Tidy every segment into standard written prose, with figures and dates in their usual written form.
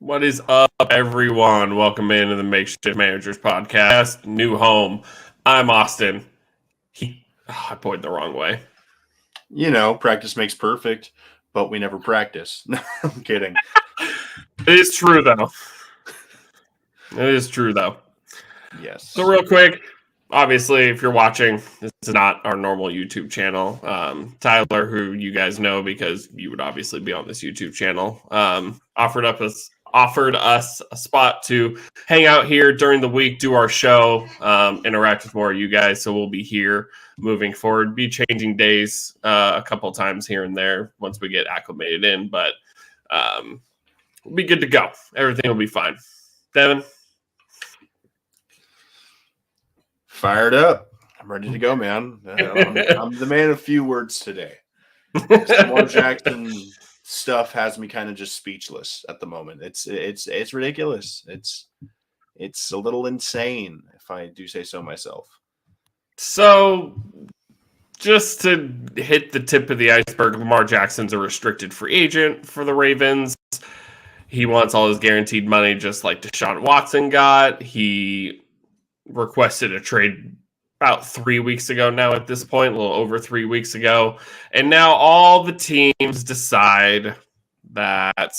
What is up, everyone? Welcome into the Makeshift Managers Podcast, new home. I'm Austin. I pointed the wrong way. Practice makes perfect, but we never practice. No, I'm kidding. It is true, though. Yes. So real quick, obviously, if you're watching, this is not our normal YouTube channel. Tyler, who you guys know because you would obviously be on this YouTube channel, offered us a spot to hang out here during the week, do our show, interact with more of you guys. So we'll be here moving forward, be changing days a couple times here and there once we get acclimated in, but we'll be good to go. Everything will be fine. Devin? Fired up. I'm ready to go, man. I'm the man of few words today. Lamar Jackson stuff has me kind of just speechless at the moment. It's ridiculous. It's a little insane, if I do say so myself. So, just to hit the tip of the iceberg, Lamar Jackson's a restricted free agent for the Ravens. He wants all his guaranteed money just like Deshaun Watson got. He requested a trade about 3 weeks ago now at this point, a little over 3 weeks ago. And now all the teams decide that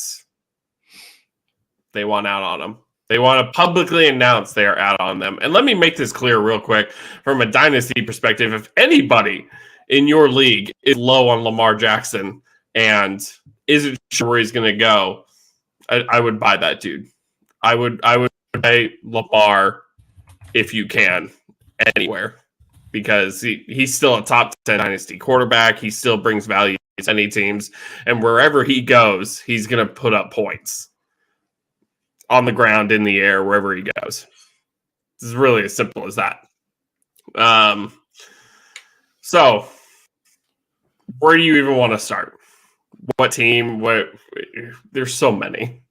they want out on him. They want to publicly announce they are out on them. And let me make this clear real quick from a dynasty perspective. If anybody in your league is low on Lamar Jackson and isn't sure where he's going to go, I would buy that dude. I would buy Lamar if you can anywhere because he's still a top 10 dynasty quarterback. He still brings value to any teams. And wherever he goes, he's going to put up points. On the ground, in the air, wherever he goes. This is really as simple as that. So, where do you even want to start? What team? There's so many.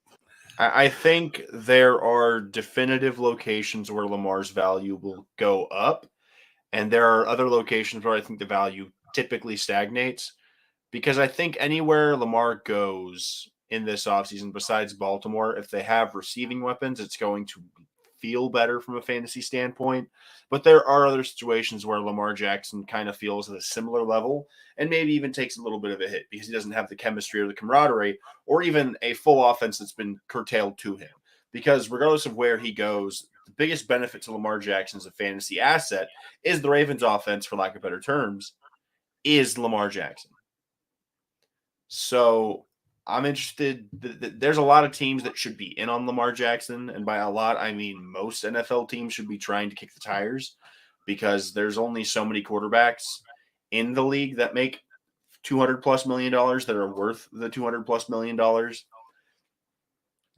I think there are definitive locations where Lamar's value will go up, and there are other locations where I think the value typically stagnates. Because I think anywhere Lamar goes in this offseason, besides Baltimore, if they have receiving weapons, it's going to feel better from a fantasy standpoint. But there are other situations where Lamar Jackson kind of feels at a similar level and maybe even takes a little bit of a hit because he doesn't have the chemistry or the camaraderie or even a full offense that's been curtailed to him. Because regardless of where he goes, the biggest benefit to Lamar Jackson as a fantasy asset is the Ravens offense, for lack of better terms, is Lamar Jackson. So I'm interested. There's a lot of teams that should be in on Lamar Jackson. And by a lot, I mean most NFL teams should be trying to kick the tires because there's only so many quarterbacks in the league that make $200+ million that are worth the $200+ million.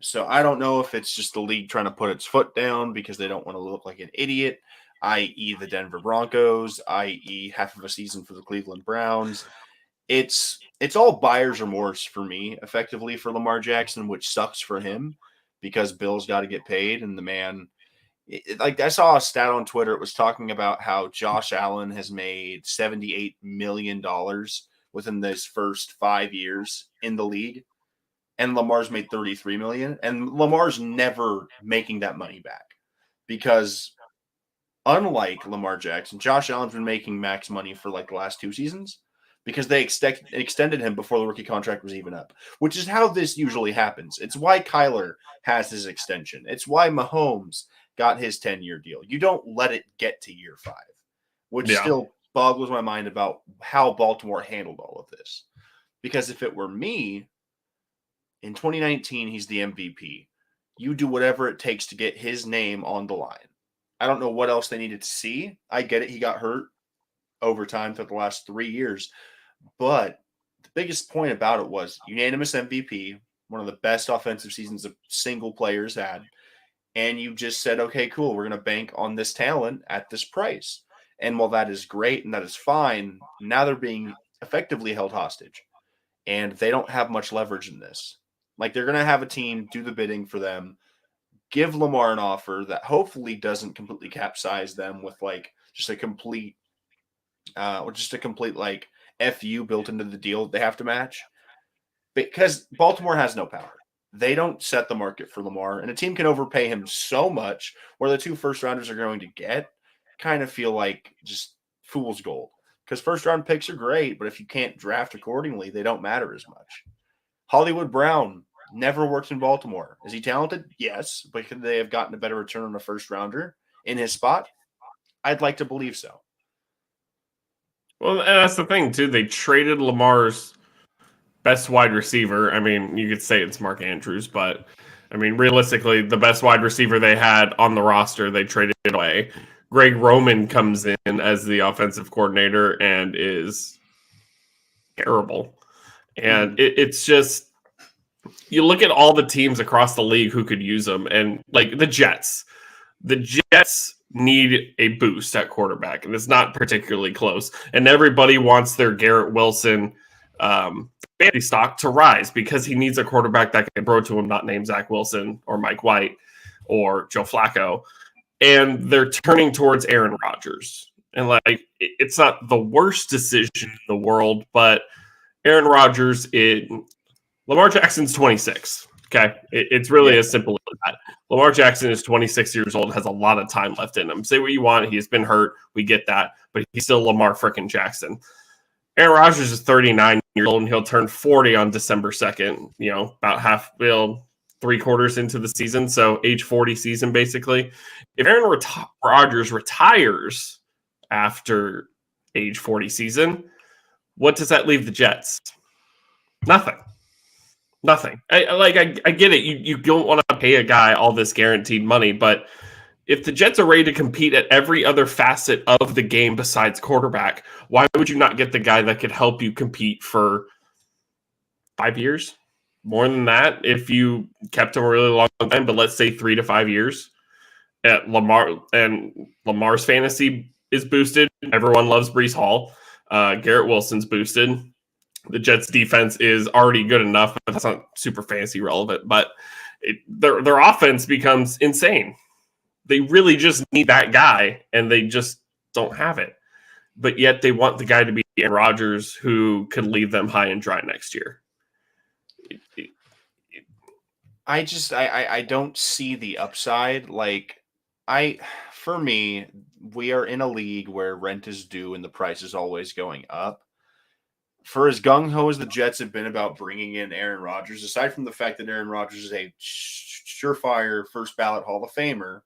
So I don't know if it's just the league trying to put its foot down because they don't want to look like an idiot, i.e. the Denver Broncos, i.e. half of a season for the Cleveland Browns. It's all buyer's remorse for me, effectively, for Lamar Jackson, which sucks for him because Bill's got to get paid. And the man, like I saw a stat on Twitter, it was talking about how Josh Allen has made $78 million within this first 5 years in the league. And Lamar's made $33 million. And Lamar's never making that money back because unlike Lamar Jackson, Josh Allen's been making max money for like the last 2 seasons. Because they extended him before the rookie contract was even up, which is how this usually happens. It's why Kyler has his extension. It's why Mahomes got his 10-year deal. You don't let it get to year 5, which still boggles my mind about how Baltimore handled all of this. Because if it were me, in 2019, he's the MVP. You do whatever it takes to get his name on the line. I don't know what else they needed to see. I get it. He got hurt over time throughout the last 3 years. But the biggest point about it was unanimous MVP, one of the best offensive seasons a single player's had. And you just said, okay, cool, we're going to bank on this talent at this price. And while that is great and that is fine, now they're being effectively held hostage. And they don't have much leverage in this. Like, they're going to have a team do the bidding for them, give Lamar an offer that hopefully doesn't completely capsize them with, like, just a complete FU built into the deal they have to match, because Baltimore has no power. they don't set the market for Lamar, and a team can overpay him so much where the 2 first rounders are going to get kind of feel like just fool's gold. Because first round picks are great, but if you can't draft accordingly, they don't matter as much. Hollywood Brown never worked in Baltimore. Is he talented? Yes, but could they have gotten a better return on a first rounder in his spot? I'd like to believe so. Well, and that's the thing too. They traded Lamar's best wide receiver. I mean, you could say it's Mark Andrews, but I mean, realistically, the best wide receiver they had on the roster, they traded it away. Greg Roman comes in as the offensive coordinator and is terrible. And it's just, you look at all the teams across the league who could use them, and like the Jets. The Jets need a boost at quarterback, and it's not particularly close. And everybody wants their Garrett Wilson fantasy stock to rise because he needs a quarterback that can throw to him, not named Zach Wilson or Mike White or Joe Flacco. And they're turning towards Aaron Rodgers. And like, it's not the worst decision in the world, but Aaron Rodgers, Lamar Jackson's 26. Okay. It's really as simple as that. Lamar Jackson is 26 years old, has a lot of time left in him. Say what you want. He's been hurt. We get that. But he's still Lamar frickin' Jackson. Aaron Rodgers is 39 years old, and he'll turn 40 on December 2nd, about three quarters into the season. So age 40 season, basically. If Aaron Rodgers retires after age 40 season, what does that leave the Jets? Nothing. I get it. You don't want to pay a guy all this guaranteed money, but if the Jets are ready to compete at every other facet of the game besides quarterback, why would you not get the guy that could help you compete for 5 years? More than that, if you kept him a really long time, but let's say 3 to 5 years. Lamar's fantasy is boosted. Everyone loves Breece Hall. Garrett Wilson's boosted. The Jets' defense is already good enough, but that's not super fantasy relevant. But their offense becomes insane. They really just need that guy, and they just don't have it. But yet they want the guy to be Aaron Rodgers, who could leave them high and dry next year. I don't see the upside. For me, we are in a league where rent is due and the price is always going up. For as gung-ho as the Jets have been about bringing in Aaron Rodgers, aside from the fact that Aaron Rodgers is a surefire first ballot Hall of Famer,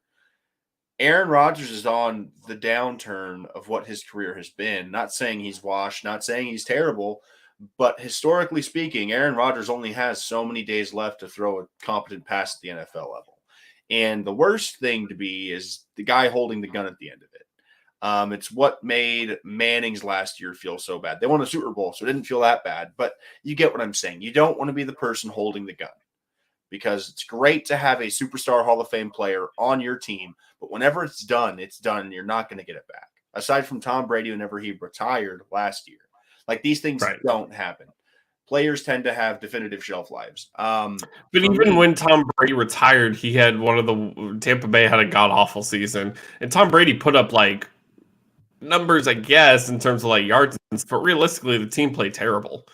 Aaron Rodgers is on the downturn of what his career has been. Not saying he's washed, not saying he's terrible, but historically speaking, Aaron Rodgers only has so many days left to throw a competent pass at the NFL level. And the worst thing to be is the guy holding the gun at the end of it. It's what made Manning's last year feel so bad. They won a Super Bowl, so it didn't feel that bad. But you get what I'm saying. You don't want to be the person holding the gun, because it's great to have a superstar Hall of Fame player on your team, but whenever it's done, and you're not going to get it back. Aside from Tom Brady, whenever he retired last year. Like, these things don't happen. Players tend to have definitive shelf lives. But even when Tom Brady retired, he had Tampa Bay had a god-awful season. And Tom Brady put up, numbers, I guess, in terms of, yards. But realistically, the team played terrible.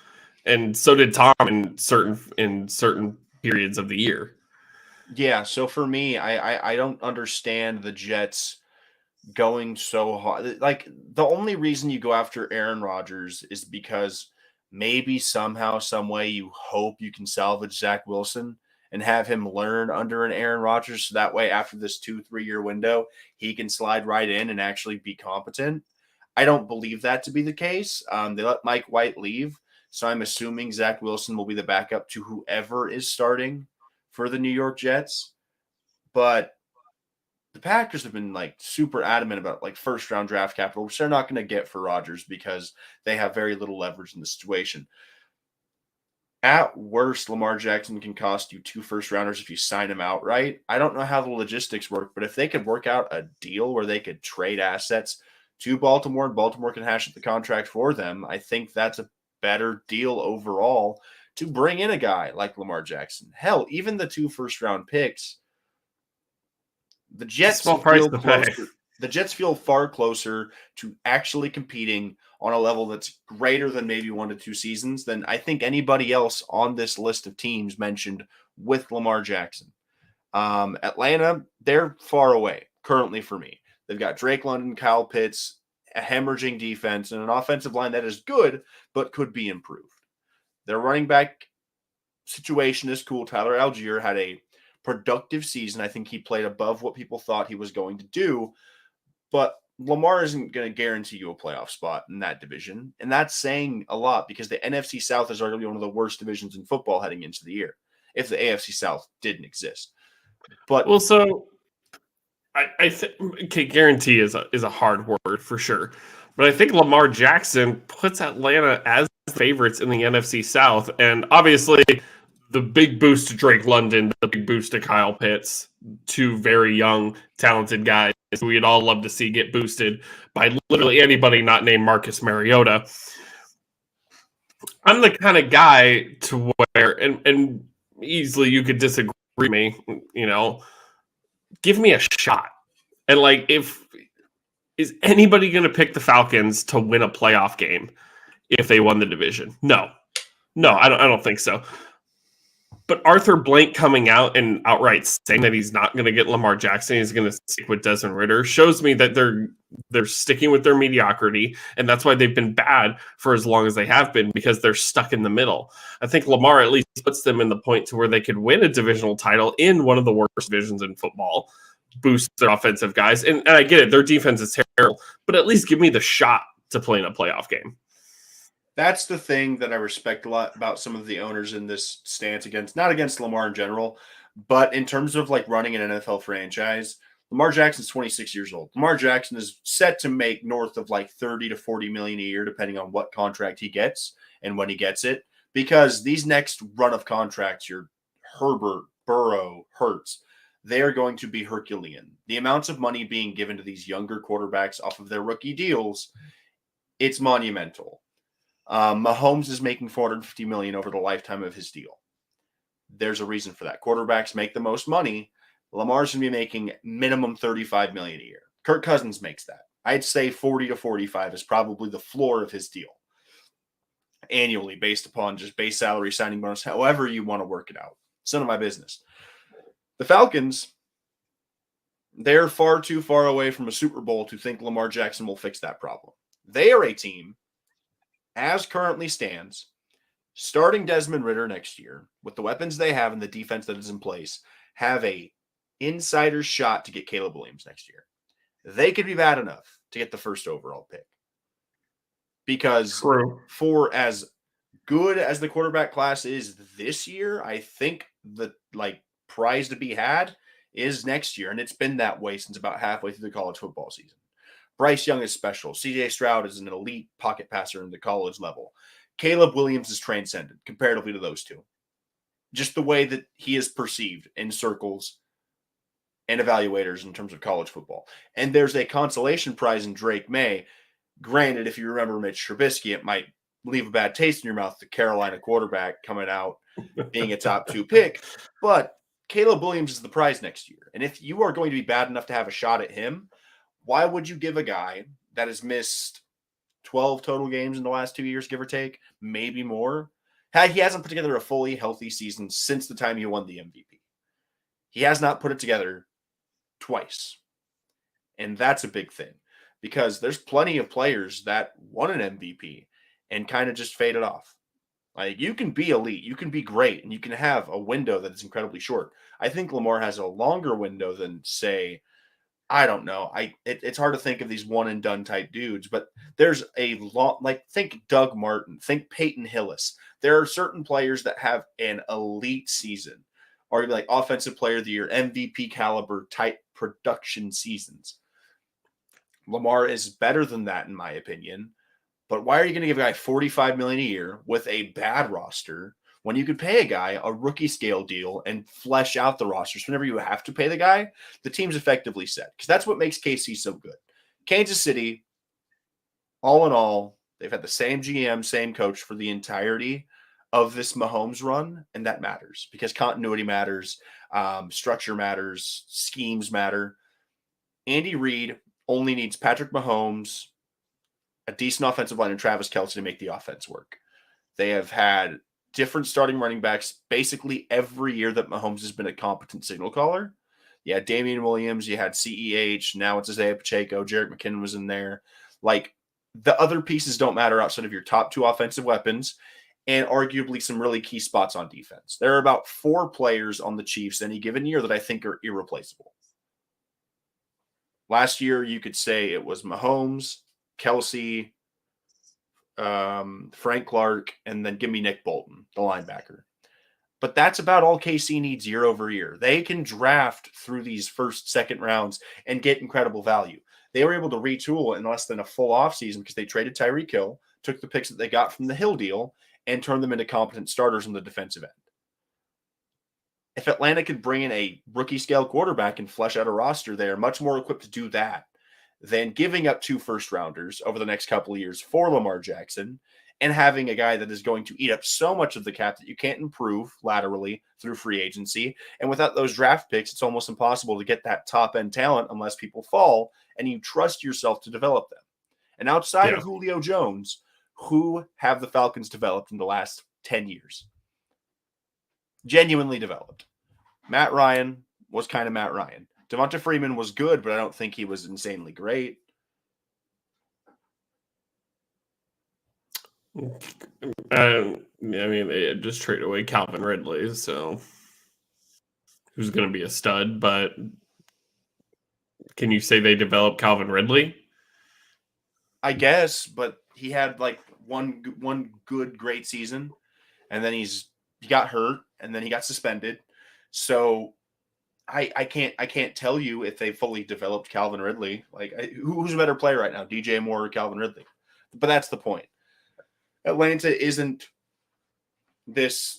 And so did Tom in certain periods of the year. Yeah, so for me, I don't understand the Jets going so hard. Like, the only reason you go after Aaron Rodgers is because maybe somehow, some way, you hope you can salvage Zach Wilson and have him learn under an Aaron Rodgers, so that way after this 2-3 year window, he can slide right in and actually be competent. I don't believe that to be the case. They let Mike White leave, so I'm assuming Zach Wilson will be the backup to whoever is starting for the New York Jets. But the Packers have been super adamant about first round draft capital, which they're not going to get for Rodgers because they have very little leverage in the situation. At worst, Lamar Jackson can cost you 2 first rounders if you sign him outright. I don't know how the logistics work, but if they could work out a deal where they could trade assets to Baltimore and Baltimore can hash out the contract for them, I think that's a better deal overall to bring in a guy like Lamar Jackson. Hell, even the 2 first round picks, the Jets feel far closer to actually competing on a level that's greater than maybe 1 to 2 seasons than I think anybody else on this list of teams mentioned with Lamar Jackson. Atlanta, they're far away currently for me. They've got Drake London, Kyle Pitts, a hemorrhaging defense, and an offensive line that is good but could be improved. Their running back situation is cool. Tyler Algier had a productive season. I think he played above what people thought he was going to do, but Lamar isn't going to guarantee you a playoff spot in that division. And that's saying a lot because the NFC South is arguably one of the worst divisions in football heading into the year, if the AFC South didn't exist. But well, so I think guarantee is a hard word for sure, but I think Lamar Jackson puts Atlanta as favorites in the NFC South, and obviously the big boost to Drake London, the big boost to Kyle Pitts, two very young, talented guys who we'd all love to see get boosted by literally anybody not named Marcus Mariota. I'm the kind of guy to where, and easily you could disagree with me, give me a shot. And is anybody going to pick the Falcons to win a playoff game if they won the division? No, I don't think so. But Arthur Blank coming out and outright saying that he's not going to get Lamar Jackson, he's going to stick with Desmond Ridder, shows me that they're sticking with their mediocrity, and that's why they've been bad for as long as they have been, because they're stuck in the middle. I think Lamar at least puts them in the point to where they could win a divisional title in one of the worst divisions in football, boost their offensive guys, and I get it, their defense is terrible, but at least give me the shot to play in a playoff game. That's the thing that I respect a lot about some of the owners in this stance not against Lamar in general, but in terms of running an NFL franchise. Lamar Jackson's 26 years old. Lamar Jackson is set to make north of 30 to 40 million a year, depending on what contract he gets and when he gets it, because these next run of contracts, your Herbert, Burrow, Hurts, they are going to be Herculean. The amounts of money being given to these younger quarterbacks off of their rookie deals, it's monumental. Mahomes is making $450 million over the lifetime of his deal. There's a reason for that. Quarterbacks make the most money. Lamar's going to be making minimum $35 million a year. Kirk Cousins makes that. I'd say 40 to 45 is probably the floor of his deal annually, based upon just base salary, signing bonus, however you want to work it out. It's none of my business. The Falcons, they're far too far away from a Super Bowl to think Lamar Jackson will fix that problem. They are a team, as currently stands, starting Desmond Ridder next year, with the weapons they have and the defense that is in place, have a insider shot to get Caleb Williams next year. They could be bad enough to get the first overall pick. Because for as good as the quarterback class is this year, I think the prize to be had is next year. And it's been that way since about halfway through the college football season. Bryce Young is special. CJ Stroud is an elite pocket passer in the college level. Caleb Williams is transcendent comparatively to those two. Just the way that he is perceived in circles and evaluators in terms of college football. And there's a consolation prize in Drake May. Granted, if you remember Mitch Trubisky, it might leave a bad taste in your mouth, the Carolina quarterback coming out being a top 2 pick. But Caleb Williams is the prize next year. And if you are going to be bad enough to have a shot at him, why would you give a guy that has missed 12 total games in the last 2 years, give or take, maybe more? He hasn't put together a fully healthy season since the time he won the MVP. He has not put it together twice. And that's a big thing, because there's plenty of players that won an MVP and kind of just faded off. You can be elite, you can be great, and you can have a window that is incredibly short. I think Lamar has a longer window than, say, I don't know. It's hard to think of these one and done type dudes, but there's a lot, think Doug Martin, think Peyton Hillis. There are certain players that have an elite season, or offensive player of the year, MVP caliber type production seasons. Lamar is better than that, in my opinion. But why are you going to give a guy $45 million a year with a bad roster when you could pay a guy a rookie scale deal and flesh out the rosters? Whenever you have to pay the guy, the team's effectively set, because that's what makes KC so good. Kansas City, all in all, they've had the same GM, same coach for the entirety of this Mahomes run, and that matters because continuity matters, structure matters, schemes matter. Andy Reid only needs Patrick Mahomes, a decent offensive line, and Travis Kelce to make the offense work. They have had different starting running backs basically every year that Mahomes has been a competent signal caller. You had Damian Williams, you had CEH, now it's Isaiah Pacheco, Jerick McKinnon was in there. Like, the other pieces don't matter outside of your top two offensive weapons and arguably some really key spots on defense. There are about 4 players on the Chiefs any given year that I think are irreplaceable. Last year, you could say it was Mahomes, Kelsey, Frank Clark, and then give me Nick Bolton, the linebacker. But that's about all KC needs year over year. They can draft through these first, second rounds and get incredible value. They were able to retool in less than a full offseason because they traded Tyreek Hill, took the picks that they got from the Hill deal, and turned them into competent starters on the defensive end. If Atlanta could bring in a rookie-scale quarterback and flesh out a roster, they are much more equipped to do that than giving up 2 first-rounders over the next couple of years for Lamar Jackson and having a guy that is going to eat up so much of the cap that you can't improve laterally through free agency. And without those draft picks, it's almost impossible to get that top-end talent unless people fall and you trust yourself to develop them. And outside of Julio Jones, who have the Falcons developed in the last 10 years? Genuinely developed. Matt Ryan was kind of Matt Ryan. Devonta Freeman was good, but I don't think he was insanely great. I mean, they just traded away Calvin Ridley, so who's going to be a stud? But can you say they developed Calvin Ridley? I guess, but he had like one good great season, and then he got hurt, and then he got suspended. So I can't tell you if they fully developed Calvin Ridley. Like, who's a better player right now, DJ Moore or Calvin Ridley? But that's the point. Atlanta isn't this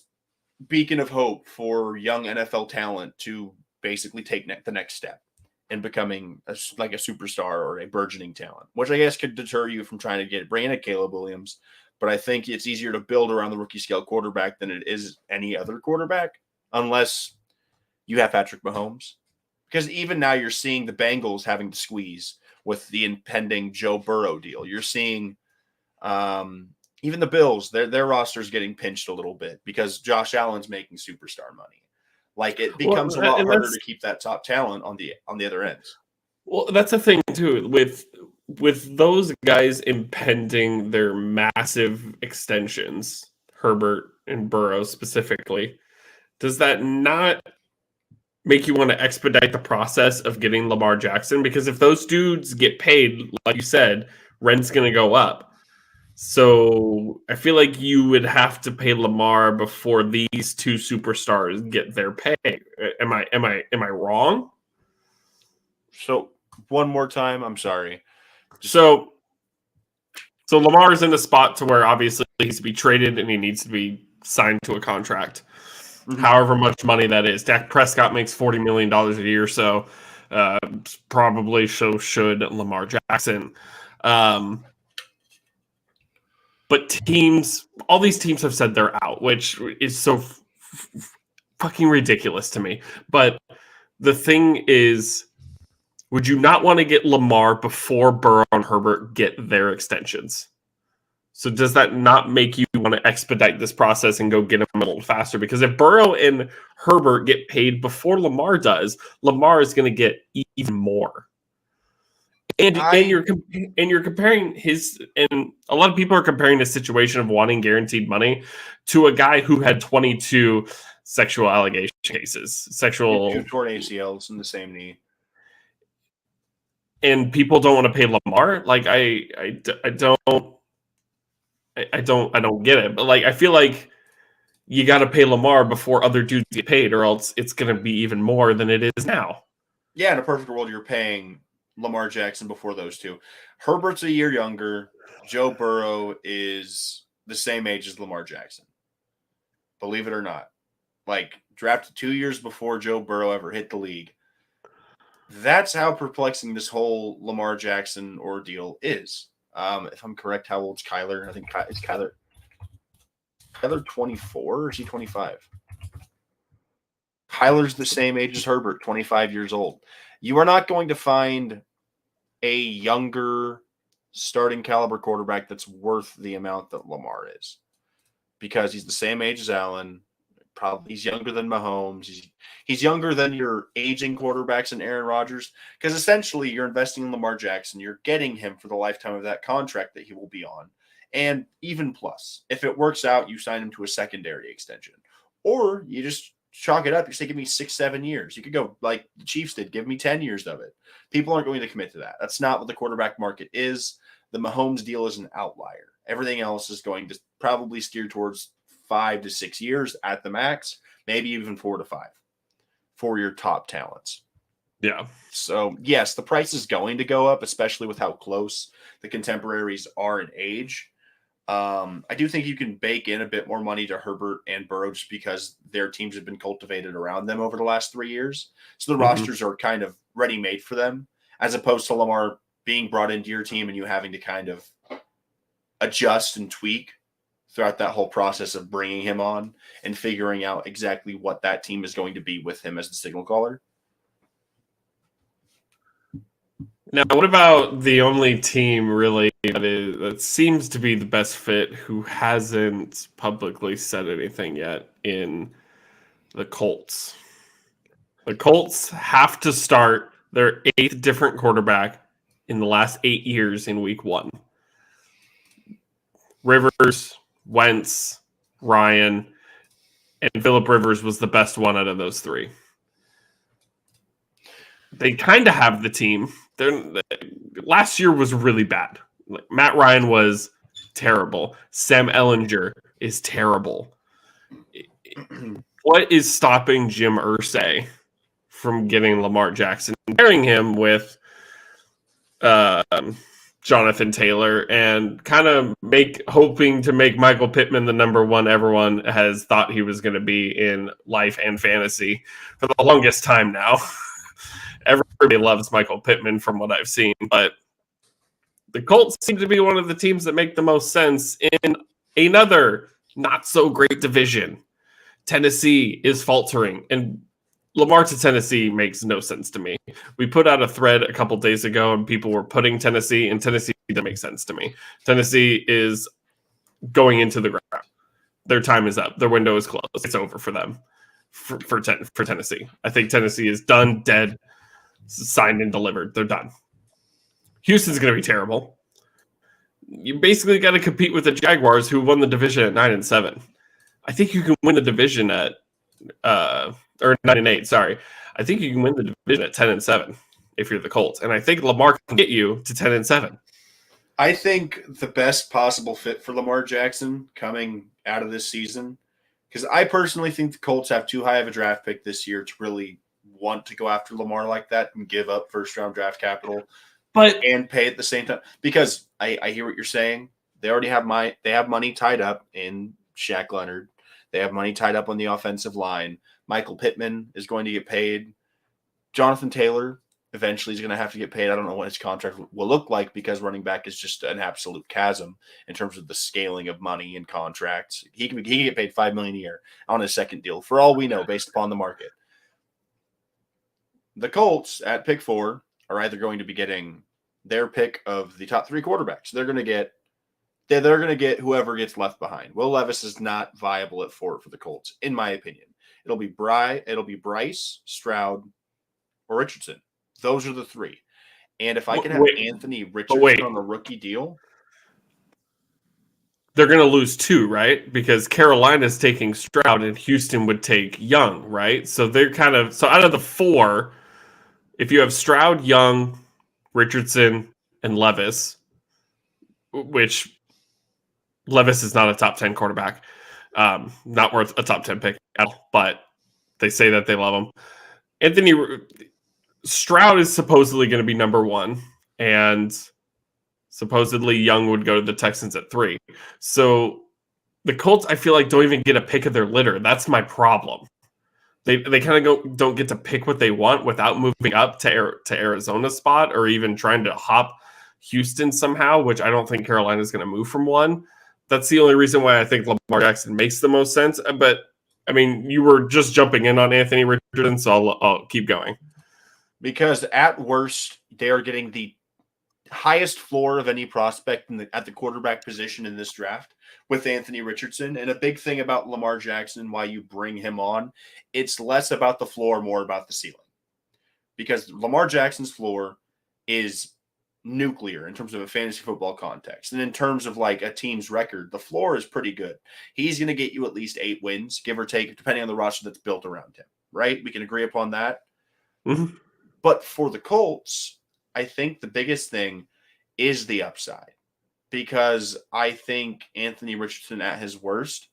beacon of hope for young NFL talent to basically take the next step in becoming a superstar or a burgeoning talent, which I guess could deter you from trying to bring in a Caleb Williams. But I think it's easier to build around the rookie scale quarterback than it is any other quarterback, unless you have Patrick Mahomes. Because even now you're seeing the Bengals having to squeeze with the impending Joe Burrow deal. You're seeing even the Bills, their roster is getting pinched a little bit because Josh Allen's making superstar money. Like, it becomes a lot harder to keep that top talent on the other ends. Well, that's the thing too with those guys impending their massive extensions, Herbert and Burrow specifically. Does that not make you want to expedite the process of getting Lamar Jackson? Because if those dudes get paid, like you said, rent's going to go up. So I feel like you would have to pay Lamar before these 2 superstars get their pay. Am I wrong? So one more time, I'm sorry. So Lamar's in a spot to where obviously he needs to be traded and he needs to be signed to a contract. Mm-hmm. However much money that is. Dak Prescott makes $40 million a year, so probably so should Lamar Jackson. But all these teams have said they're out, which is so fucking ridiculous to me. But the thing is, would you not want to get Lamar before Burrow and Herbert get their extensions? So does that not make you want to expedite this process and go get them a little faster? Because if Burrow and Herbert get paid before Lamar does, Lamar is going to get even more. And you're comparing his, and a lot of people are comparing the situation of wanting guaranteed money to a guy who had 22 sexual allegation cases, 2 torn ACLs in the same knee, and people don't want to pay Lamar. Like I don't get it. But like I feel like you got to pay Lamar before other dudes get paid, or else it's going to be even more than it is now. Yeah, in a perfect world, you're paying Lamar Jackson before those 2. Herbert's a year younger. Joe Burrow is the same age as Lamar Jackson. Believe it or not. Like, drafted 2 years before Joe Burrow ever hit the league. That's how perplexing this whole Lamar Jackson ordeal is. If I'm correct, how old's Kyler? I think it's Kyler 24 or is he 25? Kyler's the same age as Herbert, 25 years old. You are not going to find a younger starting caliber quarterback that's worth the amount that Lamar is. because he's the same age as Allen. Probably he's younger than Mahomes. He's younger than your aging quarterbacks and Aaron Rodgers, because essentially you're investing in Lamar Jackson. You're getting him for the lifetime of that contract that he will be on. And even plus, if it works out, you sign him to a secondary extension. Or you just chalk it up. You say, give me 6-7 years. You could go like the Chiefs did, give me 10 years of it. People aren't going to commit to that. That's not what the quarterback market is. The Mahomes deal is an outlier. Everything else is going to probably steer towards 5 to 6 years at the max, maybe even 4 to 5 for your top talents. Yeah. So, yes, the price is going to go up, especially with how close the contemporaries are in age. I do think you can bake in a bit more money to Herbert and Burrow just because their teams have been cultivated around them over the last 3 years. So the rosters are kind of ready-made for them, as opposed to Lamar being brought into your team and you having to kind of adjust and tweak throughout that whole process of bringing him on and figuring out exactly what that team is going to be with him as the signal caller. Now, what about the only team really that seems to be the best fit who hasn't publicly said anything yet in the Colts? The Colts have to start their 8th different quarterback in the last 8 years in week 1. Rivers, Wentz, Ryan, and Phillip Rivers was the best one out of those 3. They kind of have the team. Last year was really bad. Matt Ryan was terrible. Sam Ellinger is terrible. What is stopping Jim Irsay from getting Lamar Jackson, pairing him with Jonathan Taylor, and kind of hoping to make Michael Pittman the number one everyone has thought he was going to be in life and fantasy for the longest time now? Everybody loves Michael Pittman from what I've seen, but the Colts seem to be one of the teams that make the most sense in another not so great division. Tennessee is faltering, and Lamar to Tennessee makes no sense to me. We put out a thread a couple days ago and people were putting Tennessee, and Tennessee doesn't make sense to me. Tennessee is going into the ground. Their time is up. Their window is closed. It's over for them, for Tennessee. I think Tennessee is done, dead, signed and delivered. They're done. Houston's going to be terrible. You basically got to compete with the Jaguars, who won the division at 9-7. I think you can win the division at or 9-8. Sorry, I think you can win the division at 10-7 if you're the Colts, and I think Lamar can get you to 10-7. I think the best possible fit for Lamar Jackson coming out of this season, because I personally think the Colts have too high of a draft pick this year to really want to go after Lamar like that and give up first-round draft capital, and pay at the same time. Because I hear what you're saying. They already have money tied up in Shaq Leonard. They have money tied up on the offensive line. Michael Pittman is going to get paid. Jonathan Taylor eventually is going to have to get paid. I don't know what his contract will look like because running back is just an absolute chasm in terms of the scaling of money and contracts. He can get paid $5 million a year on his second deal, for all we know, based upon the market. The Colts at pick 4 are either going to be getting their pick of the top 3 quarterbacks. They're going to get whoever gets left behind. Will Levis is not viable at 4 for the Colts, in my opinion. It'll be Bryce, Stroud, or Richardson. Those are the 3. And if I can have Anthony Richardson on a rookie deal, they're going to lose 2, right? Because Carolina's taking Stroud and Houston would take Young, right? So they're so out of the 4, if you have Stroud, Young, Richardson, and Levis, which Levis is not a top 10 quarterback, not worth a top 10 pick at all, but they say that they love him. Stroud is supposedly going to be number 1, and supposedly Young would go to the Texans at 3. So the Colts, I feel like, don't even get a pick of their litter. That's my problem. They kind of don't get to pick what they want without moving up to Arizona's spot or even trying to hop Houston somehow, which I don't think Carolina is going to move from 1. That's the only reason why I think Lamar Jackson makes the most sense. But, I mean, you were just jumping in on Anthony Richardson, so I'll keep going. Because at worst, they are getting the highest floor of any prospect at the quarterback position in this draft, with Anthony Richardson. And a big thing about Lamar Jackson, why you bring him on, it's less about the floor, more about the ceiling. Because Lamar Jackson's floor is nuclear in terms of a fantasy football context. And in terms of like a team's record, the floor is pretty good. He's going to get you at least 8 wins, give or take, depending on the roster that's built around him, right? We can agree upon that. Mm-hmm. But for the Colts, I think the biggest thing is the upside, because I think Anthony Richardson at his worst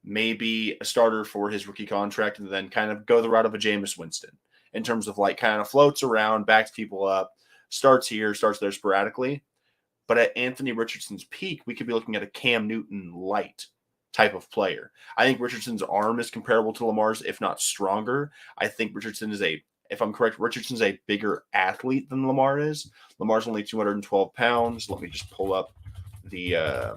may be a starter for his rookie contract and then kind of go the route of a Jameis Winston in terms of like kind of floats around, backs people up, starts here, starts there sporadically. But at Anthony Richardson's peak, we could be looking at a Cam Newton light type of player. I think Richardson's arm is comparable to Lamar's, if not stronger. I think Richardson is if I'm correct, Richardson's a bigger athlete than Lamar is. Lamar's only 212 pounds. Let me just pull up the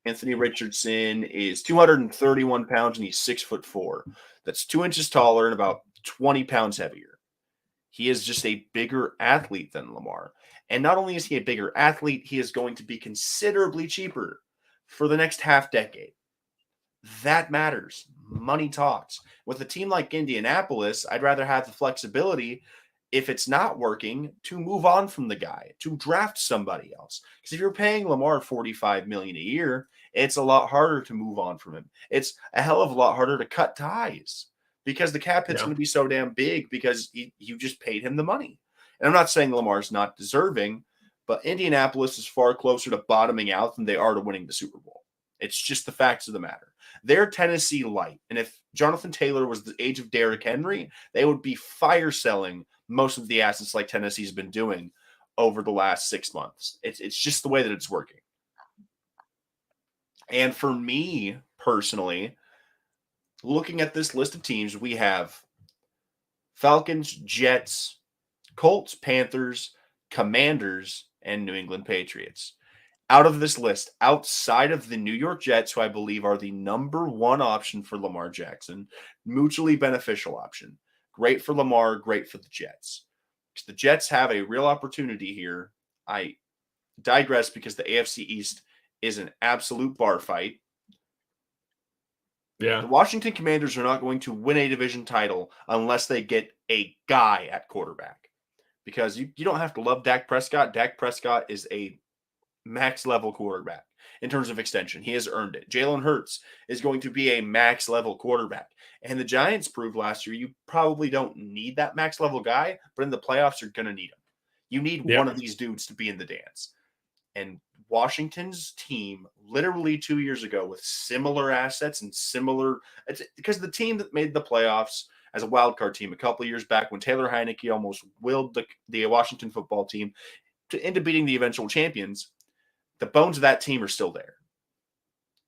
Anthony Richardson is 231 pounds and he's 6'4". That's 2 inches taller and about 20 pounds heavier. He is just a bigger athlete than Lamar. And not only is he a bigger athlete, he is going to be considerably cheaper for the next half decade. That matters. Money talks. With a team like Indianapolis, I'd rather have the flexibility, if it's not working, to move on from the guy, to draft somebody else. Because if you're paying Lamar $45 million a year, it's a lot harder to move on from him. It's a hell of a lot harder to cut ties because the cap hit's going to be so damn big because you just paid him the money. And I'm not saying Lamar's not deserving, but Indianapolis is far closer to bottoming out than they are to winning the Super Bowl. It's just the facts of the matter. They're Tennessee light. And if Jonathan Taylor was the age of Derrick Henry, they would be fire selling most of the assets like Tennessee's been doing over the last 6 months. It's just the way that it's working. And for me personally, looking at this list of teams, we have Falcons, Jets, Colts, Panthers, Commanders, and New England Patriots. Out of this list, outside of the New York Jets, who I believe are the number one option for Lamar Jackson, mutually beneficial option. Great for Lamar, great for the Jets. Because the Jets have a real opportunity here. I digress because the AFC East is an absolute bar fight. Yeah. The Washington Commanders are not going to win a division title unless they get a guy at quarterback. Because you don't have to love Dak Prescott. Dak Prescott is a max level quarterback in terms of extension. He has earned it. Jalen Hurts is going to be a max level quarterback. And the Giants proved last year you probably don't need that max level guy, but in the playoffs you're going to need him. You need one of these dudes to be in the dance. And Washington's team literally 2 years ago with similar assets and similar – it's because the team that made the playoffs as a wild card team a couple of years back when Taylor Heineke almost willed the Washington football team into beating the eventual champions, the bones of that team are still there.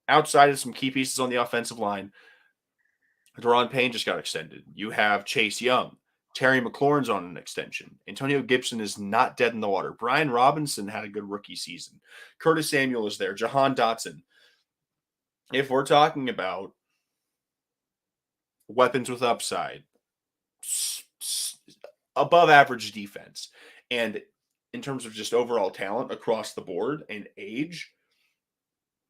Outside of some key pieces on the offensive line, Deron Payne just got extended. You have Chase Young. Terry McLaurin's on an extension. Antonio Gibson is not dead in the water. Brian Robinson had a good rookie season. Curtis Samuel is there. Jahan Dotson. If we're talking about weapons with upside, above average defense, and in terms of just overall talent across the board and age,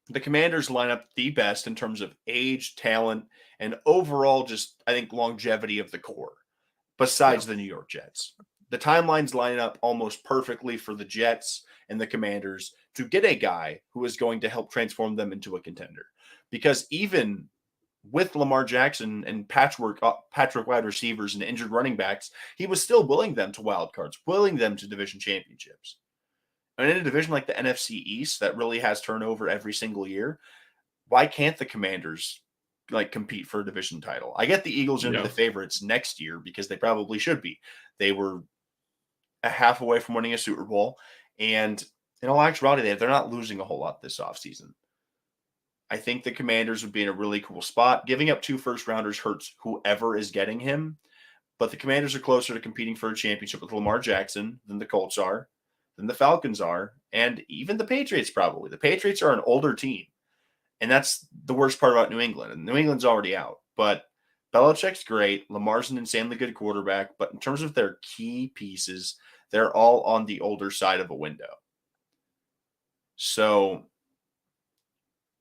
the Commanders line up the best in terms of age, talent, and overall just, I think, longevity of the core, besides the New York Jets. The timelines line up almost perfectly for the Jets and the Commanders to get a guy who is going to help transform them into a contender. Because even with Lamar Jackson and patchwork wide receivers and injured running backs, he was still willing them to wild cards, willing them to division championships. And in a division like the NFC East that really has turnover every single year, why can't the Commanders compete for a division title? I get the Eagles are the favorites next year because they probably should be. They were a half away from winning a Super Bowl, and in all actuality, they're not losing a whole lot this offseason. I think the Commanders would be in a really cool spot. Giving up 2 first-rounders hurts whoever is getting him, but the Commanders are closer to competing for a championship with Lamar Jackson than the Colts are, than the Falcons are, and even the Patriots probably. The Patriots are an older team, and that's the worst part about New England. And New England's already out, but Belichick's great. Lamar's an insanely good quarterback, but in terms of their key pieces, they're all on the older side of a window. So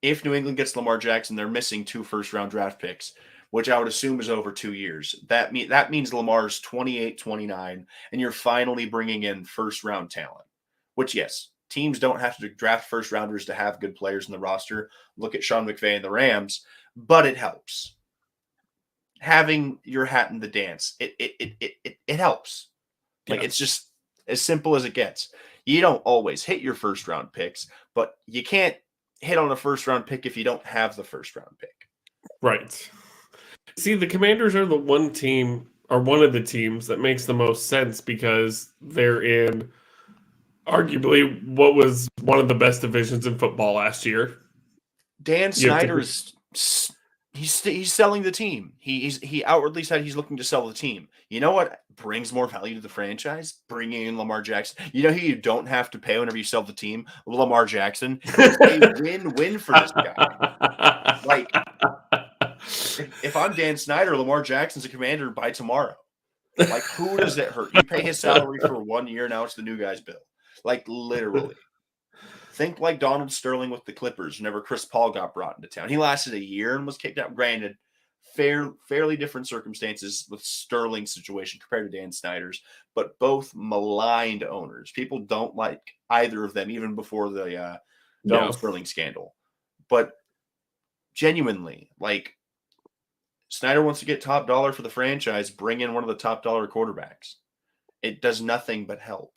if New England gets Lamar Jackson, they're missing 2 first-round draft picks, which I would assume is over 2 years. That means Lamar's 28, 29, and you're finally bringing in first-round talent, which, yes, teams don't have to draft first-rounders to have good players in the roster. Look at Sean McVay and the Rams, but it helps. Having your hat in the dance, it helps. Like, it's just as simple as it gets. You don't always hit your first-round picks, but you can't hit on a first-round pick if you don't have the first-round pick. Right. See, the Commanders are the one team, or one of the teams, that makes the most sense because they're in arguably what was one of the best divisions in football last year. Dan Snyder is he's selling the team. He outwardly said he's looking to sell the team. You know what brings more value to the franchise? Bringing in Lamar Jackson. You know who you don't have to pay whenever you sell the team? Lamar Jackson. It's a win-win for this guy. Like, if I'm Dan Snyder, Lamar Jackson's a Commander by tomorrow. Like, who does it hurt? You pay his salary for 1 year, now it's the new guy's bill. Like, literally. Think like Donald Sterling with the Clippers whenever Chris Paul got brought into town. He lasted a year and was kicked out. Granted, fairly different circumstances with Sterling's situation compared to Dan Snyder's, but both maligned owners. People don't like either of them, even before the Donald Sterling scandal. But genuinely, like, Snyder wants to get top dollar for the franchise, bring in one of the top dollar quarterbacks. It does nothing but help.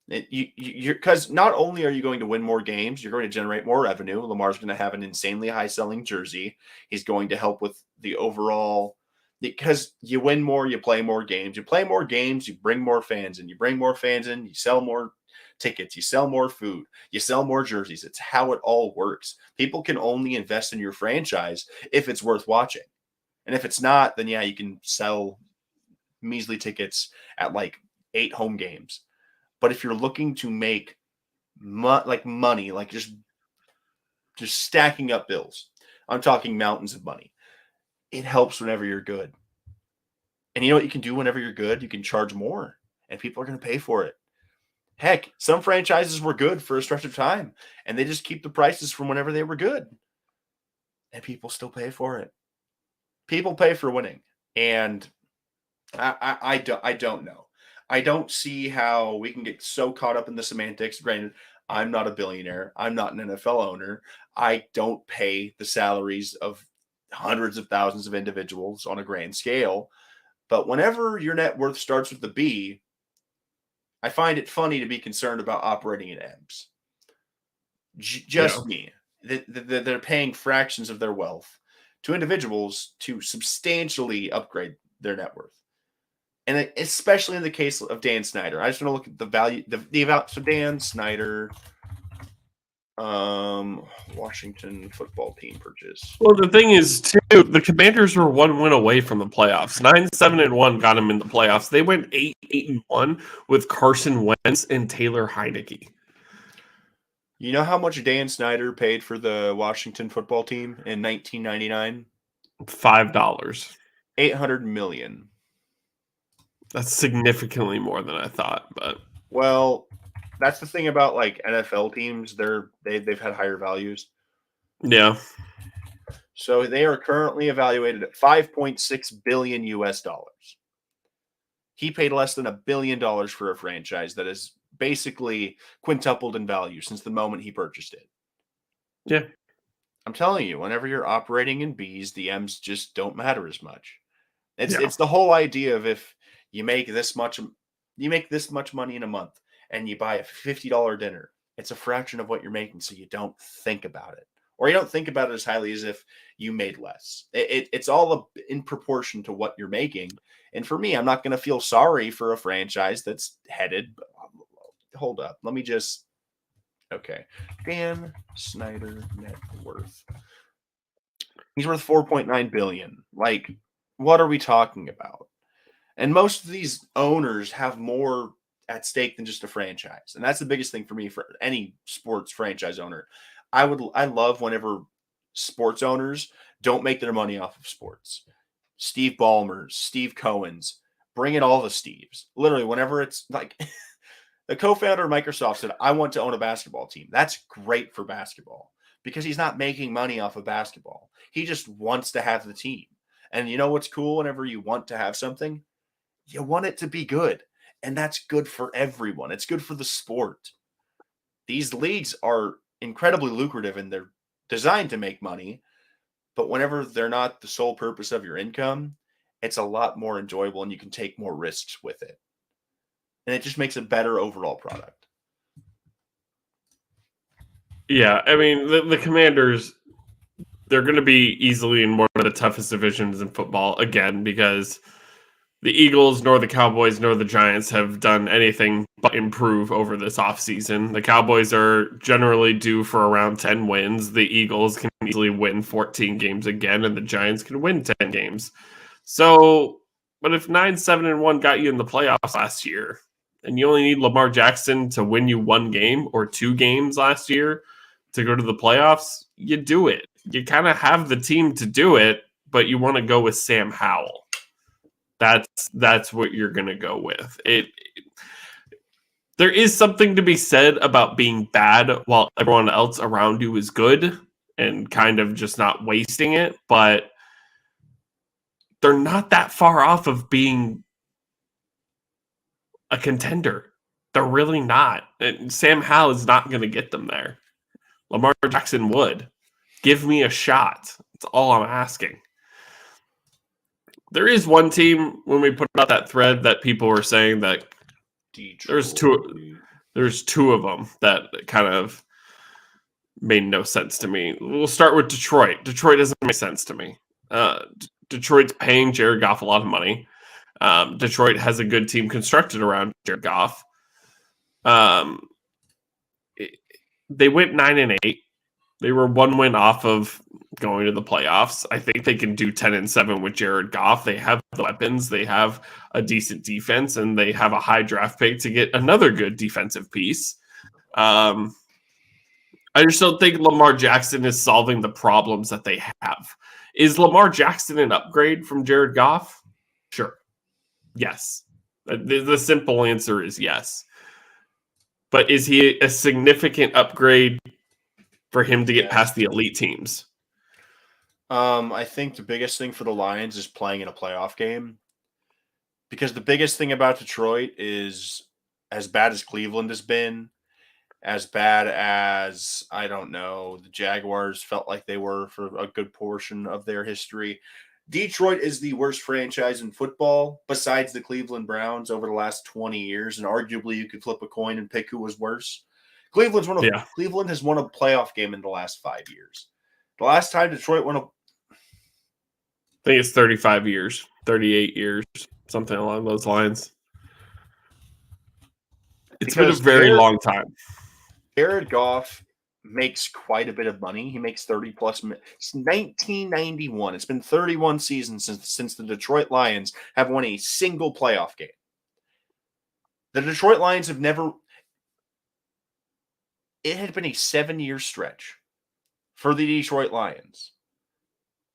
Because not only are you going to win more games, you're going to generate more revenue. Lamar's going to have an insanely high selling jersey. He's going to help with the overall, because you win more, you play more games. You play more games, you bring more fans in. You bring more fans in, you sell more tickets, you sell more food, you sell more jerseys. It's how it all works. People can only invest in your franchise if it's worth watching. And if it's not, then yeah, you can sell measly tickets at like 8 home games. But if you're looking to make money, like just stacking up bills, I'm talking mountains of money, it helps whenever you're good. And you know what you can do whenever you're good? You can charge more, and people are going to pay for it. Heck, some franchises were good for a stretch of time, and they just keep the prices from whenever they were good. And people still pay for it. People pay for winning. And I don't know. I don't see how we can get so caught up in the semantics. Granted, I'm not a billionaire. I'm not an NFL owner. I don't pay the salaries of hundreds of thousands of individuals on a grand scale. But whenever your net worth starts with the B, I find it funny to be concerned about operating in M's. Me. They're paying fractions of their wealth to individuals to substantially upgrade their net worth. And especially in the case of Dan Snyder. I just want to look at the value, the amount. So Dan Snyder, Washington football team purchase. Well, the thing is, too, the Commanders were 1 win away from the playoffs. 9-7-1 got them in the playoffs. They went 8-1 with Carson Wentz and Taylor Heineke. You know how much Dan Snyder paid for the Washington football team in 1999? $5. $800 million. That's significantly more than I thought, but well, that's the thing about like NFL teams. They've had higher values. Yeah. So they are currently evaluated at $5.6 billion US. He paid less than $1 billion for a franchise that is basically quintupled in value since the moment he purchased it. Yeah. I'm telling you, whenever you're operating in B's, the M's just don't matter as much. It's the whole idea of if you make this much money in a month and you buy a $50 dinner, it's a fraction of what you're making, so you don't think about it. Or you don't think about it as highly as if you made less. It's all in proportion to what you're making. And for me, I'm not going to feel sorry for a franchise that's headed. Hold up. Let me just. Okay. Dan Snyder net worth. He's worth $4.9 billion. Like, what are we talking about? And most of these owners have more at stake than just a franchise. And that's the biggest thing for me for any sports franchise owner. I love whenever sports owners don't make their money off of sports. Steve Ballmer's, Steve Cohen's, bring in all the Steves. Literally, whenever it's like the co-founder of Microsoft said, I want to own a basketball team. That's great for basketball because he's not making money off of basketball. He just wants to have the team. And you know what's cool? Whenever you want to have something, you want it to be good. And that's good for everyone. It's good for the sport. These leagues are incredibly lucrative and they're designed to make money. But whenever they're not the sole purpose of your income, it's a lot more enjoyable and you can take more risks with it. And it just makes a better overall product. Yeah, I mean, the Commanders, they're going to be easily in one of the toughest divisions in football again because the Eagles, nor the Cowboys, nor the Giants have done anything but improve over this offseason. The Cowboys are generally due for around 10 wins. The Eagles can easily win 14 games again, and the Giants can win 10 games. So, but if 9-7-1 got you in the playoffs last year, and you only need Lamar Jackson to win you one game or 2 games last year to go to the playoffs, you do it. You kind of have the team to do it, but you want to go with Sam Howell. That's what you're going to go with. There is something to be said about being bad while everyone else around you is good and kind of just not wasting it, but they're not that far off of being a contender. They're really not. And Sam Howell is not going to get them there. Lamar Jackson would. Give me a shot. That's all I'm asking. There is one team when we put out that thread that people were saying that there's two of them that kind of made no sense to me. We'll start with Detroit. Detroit doesn't make sense to me. Detroit's paying Jared Goff a lot of money. Detroit has a good team constructed around Jared Goff. They went 9-8. They were 1 win off of going to the playoffs. I think they can do 10-7 with Jared Goff. They have the weapons. They have a decent defense, and they have a high draft pick to get another good defensive piece. I just don't think Lamar Jackson is solving the problems that they have. Is Lamar Jackson an upgrade from Jared Goff? Sure. Yes. The simple answer is yes. But is he a significant upgrade for him to get past the elite teams? I think the biggest thing for the Lions is playing in a playoff game. Because the biggest thing about Detroit is, as bad as Cleveland has been, as bad as, I don't know, the Jaguars felt like they were for a good portion of their history, Detroit is the worst franchise in football besides the Cleveland Browns over the last 20 years. And arguably you could flip a coin and pick who was worse. Cleveland has won a playoff game in the last 5 years. The last time Detroit won I think it's 35 years, 38 years, something along those lines. It's been a very long time. Jared Goff makes quite a bit of money. He makes 30 plus. It's 1991. It's been 31 seasons since the Detroit Lions have won a single playoff game. The Detroit Lions have never. It had been a 7-year stretch for the Detroit Lions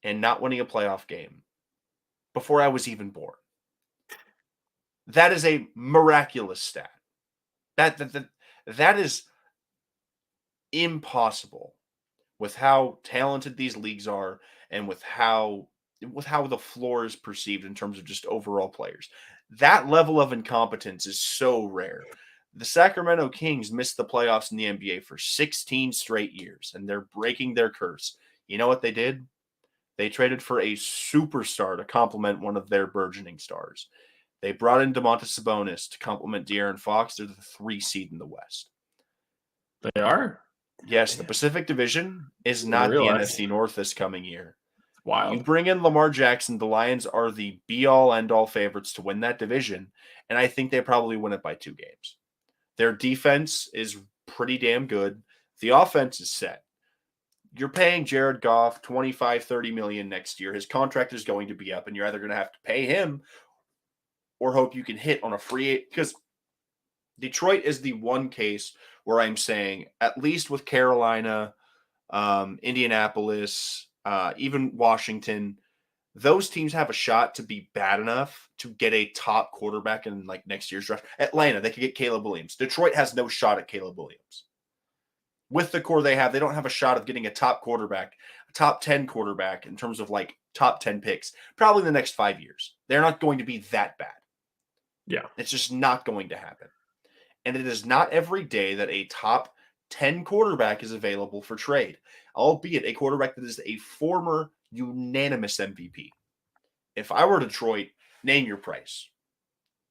and not winning a playoff game before I was even born. That is a miraculous stat. That is impossible with how talented these leagues are and with how the floor is perceived in terms of just overall players. That level of incompetence is so rare. The Sacramento Kings missed the playoffs in the NBA for 16 straight years, and they're breaking their curse. You know what they did? They traded for a superstar to complement one of their burgeoning stars. They brought in Domantas Sabonis to complement De'Aaron Fox. They're the 3 seed in the West. They are? Yes, the Pacific Division is not the NFC North this coming year. Wild. You bring in Lamar Jackson, the Lions are the be-all, end-all favorites to win that division, and I think they probably win it by 2 games. Their defense is pretty damn good. The offense is set. You're paying Jared Goff $25-30 million next year. His contract is going to be up, and you're either going to have to pay him or hope you can hit on a free, because Detroit is the one case where I'm saying, at least with Carolina, Indianapolis, even Washington, those teams have a shot to be bad enough to get a top quarterback in like next year's draft. Atlanta, they could get Caleb Williams. Detroit has no shot at Caleb Williams. with the core they have, they don't have a shot of getting a top quarterback, a top 10 quarterback in terms of like top 10 picks, probably in the next 5 years. They're not going to be that bad. Yeah. It's just not going to happen. And it is not every day that a top 10 quarterback is available for trade, albeit a quarterback that is a former unanimous MVP. If I were Detroit, name your price.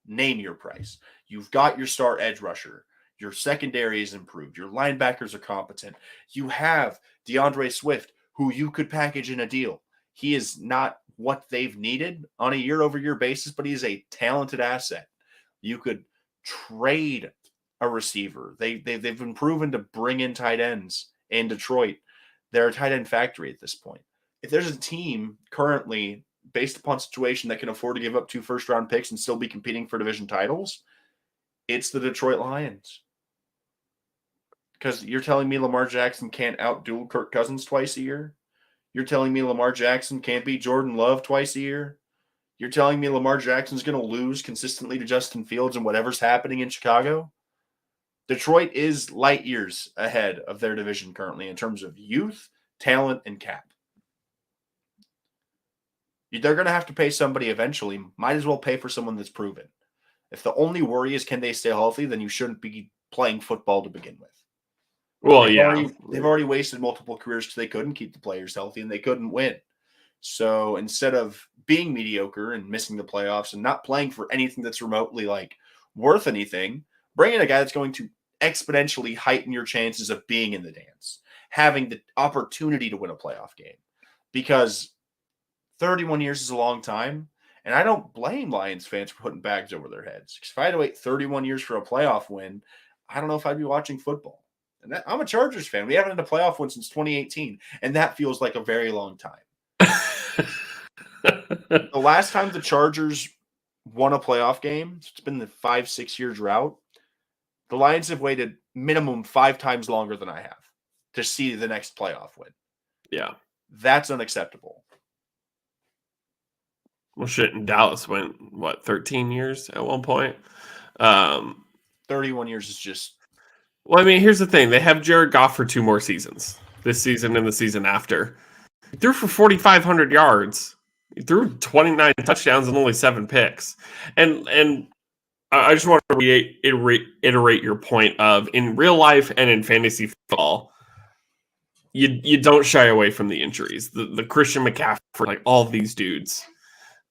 Name your price. You've got your star edge rusher. Your secondary is improved. Your linebackers are competent. You have DeAndre Swift, who you could package in a deal. He is not what they've needed on a year-over-year basis, but he's a talented asset. You could trade a receiver. They've been proven to bring in tight ends in Detroit. They're a tight end factory at this point. If there's a team currently, based upon situation, that can afford to give up 2 first-round picks and still be competing for division titles, it's the Detroit Lions. Because you're telling me Lamar Jackson can't outduel Kirk Cousins twice a year? You're telling me Lamar Jackson can't beat Jordan Love twice a year? You're telling me Lamar Jackson's going to lose consistently to Justin Fields and whatever's happening in Chicago? Detroit is light years ahead of their division currently in terms of youth, talent, and cap. They're going to have to pay somebody eventually. Might as well pay for someone that's proven. If the only worry is can they stay healthy, then you shouldn't be playing football to begin with. Well, They've already wasted multiple careers because they couldn't keep the players healthy and they couldn't win. So instead of being mediocre and missing the playoffs and not playing for anything that's remotely like worth anything, bring in a guy that's going to exponentially heighten your chances of being in the dance, having the opportunity to win a playoff game. Because 31 years is a long time, and I don't blame Lions fans for putting bags over their heads. Because if I had to wait 31 years for a playoff win, I don't know if I'd be watching football. And I'm a Chargers fan. We haven't had a playoff win since 2018, and that feels like a very long time. The last time the Chargers won a playoff game, it's been the 5-6 year drought. The Lions have waited minimum 5 times longer than I have to see the next playoff win. Yeah. That's unacceptable. Well, shit, and Dallas went, 13 years at one point? 31 years is just... Well, I mean, here's the thing. They have Jared Goff for 2 more seasons, this season and the season after. He threw for 4,500 yards. He threw 29 touchdowns and only 7 picks. And I just want to reiterate your point of, in real life and in fantasy football, you don't shy away from the injuries. The Christian McCaffrey, like all of these dudes,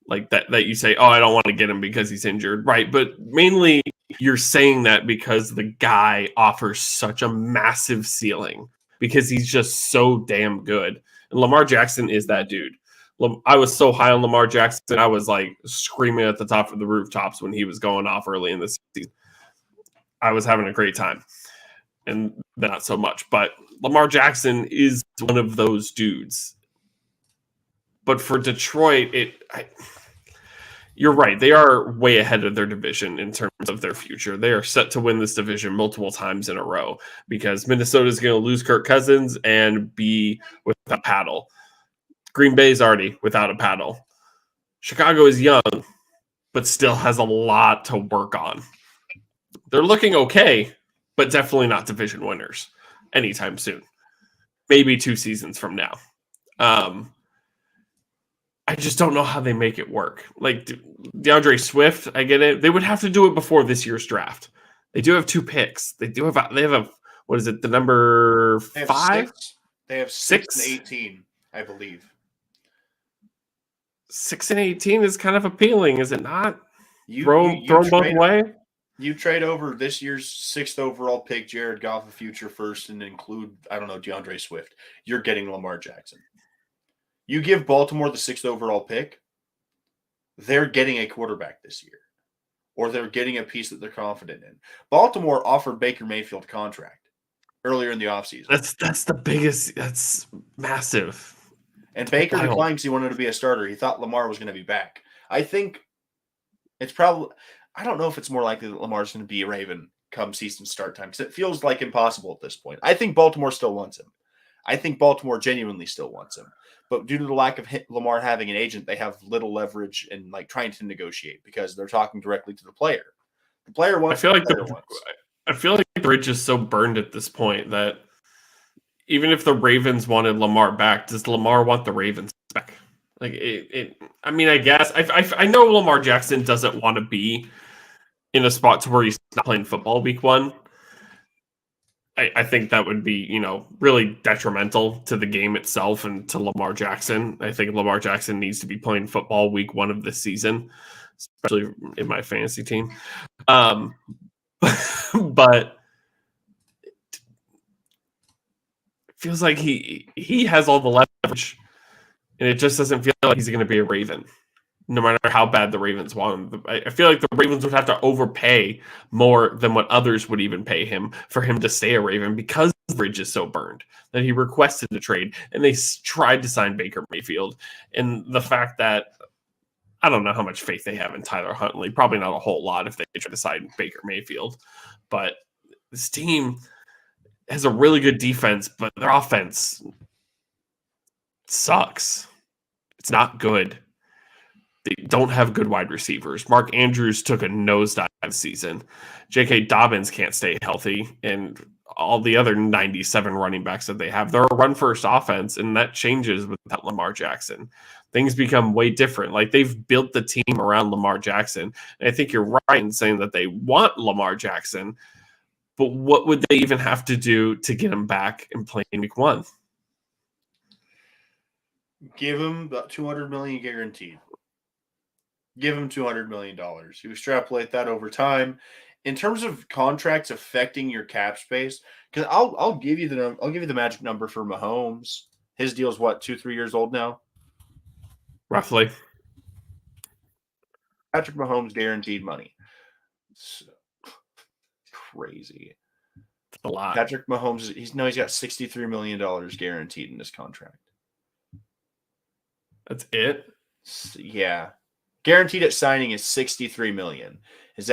like that you say, oh, I don't want to get him because he's injured. Right, but mainly you're saying that because the guy offers such a massive ceiling because he's just so damn good. And Lamar Jackson is that dude. I was so high on Lamar Jackson, I was like screaming at the top of the rooftops when he was going off early in the season. I was having a great time. And not so much. But Lamar Jackson is one of those dudes. But for Detroit, you're right. They are way ahead of their division in terms of their future. They are set to win this division multiple times in a row because Minnesota is going to lose Kirk Cousins and be without paddle. Green Bay is already without a paddle. Chicago is young, but still has a lot to work on. They're looking okay, but definitely not division winners anytime soon. Maybe 2 seasons from now. I just don't know how they make it work. Like DeAndre Swift, I get it. They would have to do it before this year's draft. They do have 2 picks. They have a what is it? The number 5? They have 6 and 18, I believe. 6 and 18 is kind of appealing, is it not? Throw them both away. You trade over this year's 6th overall pick, Jared Goff, a future first, and include, DeAndre Swift. You're getting Lamar Jackson. You give Baltimore the 6th overall pick, they're getting a quarterback this year. Or they're getting a piece that they're confident in. Baltimore offered Baker Mayfield a contract earlier in the offseason. That's the biggest. That's massive. And Baker declined because he wanted to be a starter. He thought Lamar was going to be back. I think it's probably – I don't know if it's more likely that Lamar's going to be a Raven come season start time because it feels like impossible at this point. I think Baltimore still wants him. I think Baltimore genuinely still wants him. But due to the lack of Lamar having an agent, they have little leverage in like trying to negotiate because they're talking directly to the player. The player wants. I feel like the bridge is so burned at this point that even if the Ravens wanted Lamar back, does Lamar want the Ravens back? Like I mean, I guess I know Lamar Jackson doesn't want to be in a spot to where he's not playing football week 1. I think that would be, really detrimental to the game itself and to Lamar Jackson. I think Lamar Jackson needs to be playing football week 1 of this season, especially in my fantasy team. But it feels like he has all the leverage, and it just doesn't feel like he's going to be a Raven, no matter how bad the Ravens want him. I feel like the Ravens would have to overpay more than what others would even pay him for him to stay a Raven, because the bridge is so burned that he requested a trade, and they tried to sign Baker Mayfield. And the fact that I don't know how much faith they have in Tyler Huntley, probably not a whole lot if they try to sign Baker Mayfield. But this team has a really good defense, but their offense sucks. It's not good. They don't have good wide receivers. Mark Andrews took a nosedive this season. J.K. Dobbins can't stay healthy, and all the other 97 running backs that they have, they're a run-first offense, and that changes with Lamar Jackson. Things become way different. Like, they've built the team around Lamar Jackson, and I think you're right in saying that they want Lamar Jackson, but what would they even have to do to get him back and play in week 1? Give him about $200 million guaranteed. Give him $200 million. You extrapolate that over time. In terms of contracts affecting your cap space, because I'll give you the magic number for Mahomes. His deal's what, 2-3 years old now? Roughly. Patrick Mahomes guaranteed money. So, crazy. A lot. Patrick Mahomes, he's got $63 million guaranteed in this contract. That's it? Yeah. Guaranteed at signing is $63 million. His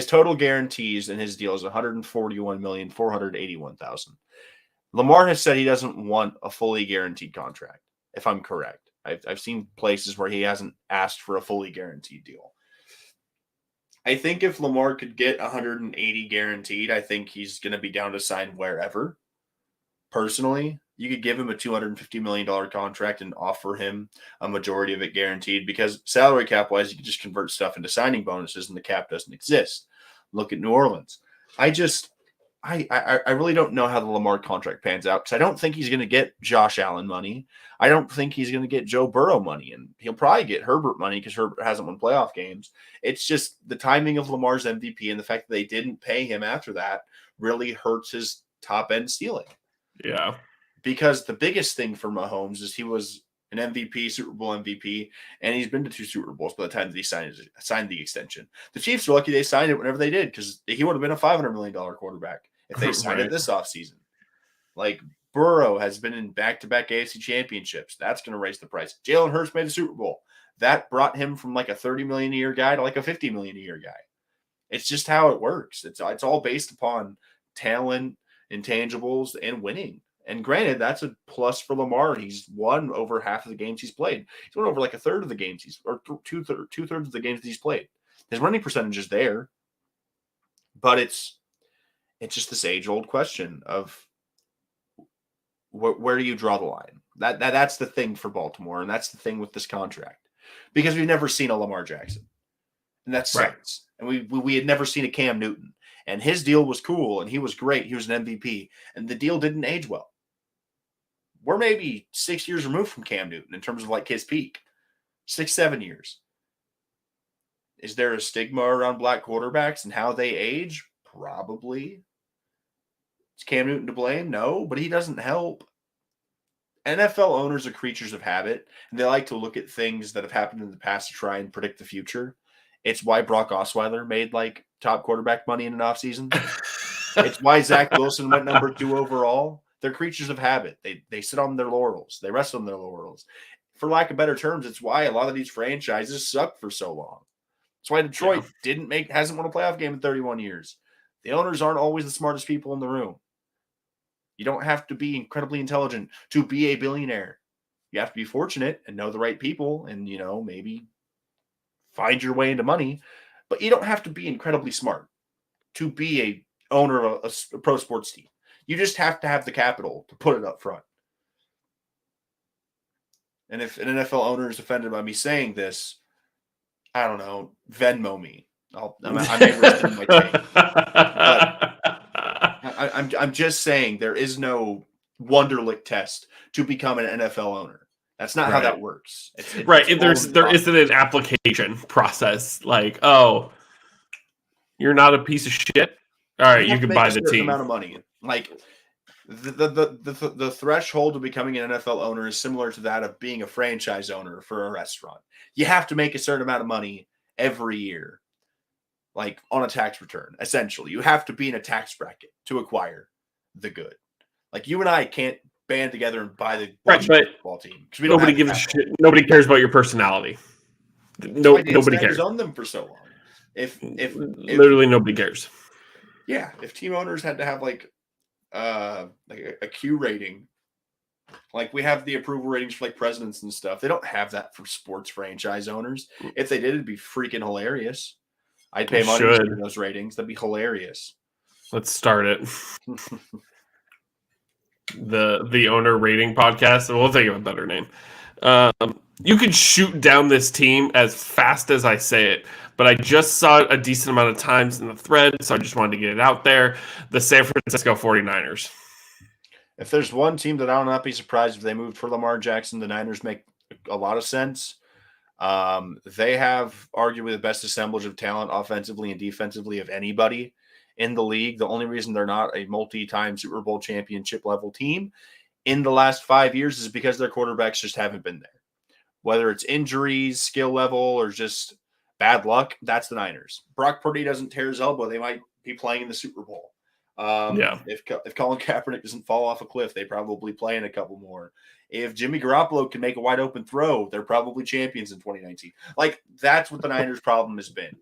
total guarantees in his deal is $141,481,000. Lamar has said he doesn't want a fully guaranteed contract, if I'm correct. I've seen places where he hasn't asked for a fully guaranteed deal. I think if Lamar could get 180 guaranteed, I think he's going to be down to sign wherever. Personally, you could give him a $250 million contract and offer him a majority of it guaranteed, because salary cap wise, you can just convert stuff into signing bonuses and the cap doesn't exist. Look at New Orleans. I really don't know how the Lamar contract pans out, because I don't think he's going to get Josh Allen money. I don't think he's going to get Joe Burrow money, and he'll probably get Herbert money because Herbert hasn't won playoff games. It's just the timing of Lamar's MVP and the fact that they didn't pay him after that really hurts his top end ceiling. Yeah. Because the biggest thing for Mahomes is he was an MVP, Super Bowl MVP, and he's been to 2 Super Bowls by the time that he signed the extension. The Chiefs were lucky they signed it whenever they did, because he would have been a $500 million quarterback if they signed it this offseason. Like, Burrow has been in back-to-back AFC championships. That's going to raise the price. Jalen Hurts made the Super Bowl. That brought him from like a $30 million a year guy to like a $50 million a year guy. It's just how it works. It's all based upon talent, intangibles, and winning. And granted, that's a plus for Lamar. He's won over half of the games he's played. He's won over like a third of the games or two-thirds of the games that he's played. His running percentage is there, but it's just this age-old question of where do you draw the line? That's the thing for Baltimore, and that's the thing with this contract, because we've never seen a Lamar Jackson, and that sucks. Right. And we had never seen a Cam Newton, and his deal was cool, and he was great. He was an MVP, and the deal didn't age well. We're maybe 6 years removed from Cam Newton in terms of like his peak. 6-7 years. Is there a stigma around black quarterbacks and how they age? Probably. Is Cam Newton to blame? No, but he doesn't help. NFL owners are creatures of habit, and they like to look at things that have happened in the past to try and predict the future. It's why Brock Osweiler made like top quarterback money in an offseason. It's why Zach Wilson went number 2 overall. They're creatures of habit. They sit on their laurels. They rest on their laurels. For lack of better terms, it's why a lot of these franchises suck for so long. That's why Detroit hasn't won a playoff game in 31 years. The owners aren't always the smartest people in the room. You don't have to be incredibly intelligent to be a billionaire. You have to be fortunate and know the right people and, maybe find your way into money. But you don't have to be incredibly smart to be a owner of a pro sports team. You just have to have the capital to put it up front. And if an NFL owner is offended by me saying this, I don't know, Venmo me. I may rescind my take. But I'm just saying there is no Wonderlic test to become an NFL owner. That's not how that works. Right. There isn't an application process like, oh, you're not a piece of shit. All right, you can buy the team. Amount of money. Like the threshold of becoming an NFL owner is similar to that of being a franchise owner for a restaurant. You have to make a certain amount of money every year, like on a tax return. Essentially, you have to be in a tax bracket to acquire the good. Like you and I can't band together and buy the football team because nobody gives a shit. Nobody cares about your personality. Nobody cares. On them for so long. If literally nobody cares. Yeah, if team owners had to have like a Q rating, like we have the approval ratings for like presidents and stuff. They don't have that for sports franchise owners. If they did, it'd be freaking hilarious. I'd pay money to see those ratings. That'd be hilarious. Let's start it. the owner rating podcast. We'll think of a better name. You can shoot down this team as fast as I say it, but I just saw it a decent amount of times in the thread, so I just wanted to get it out there. The San Francisco 49ers. If there's one team that I would not be surprised if they moved for Lamar Jackson, the Niners make a lot of sense. They have arguably the best assemblage of talent offensively and defensively of anybody in the league. The only reason they're not a multi-time Super Bowl championship level team in the last 5 years is because their quarterbacks just haven't been there. Whether it's injuries, skill level, or just bad luck, that's the Niners. Brock Purdy doesn't tear his elbow, they might be playing in the Super Bowl. If Colin Kaepernick doesn't fall off a cliff, they probably play in a couple more. If Jimmy Garoppolo can make a wide open throw, they're probably champions in 2019. Like that's what the Niners' problem has been.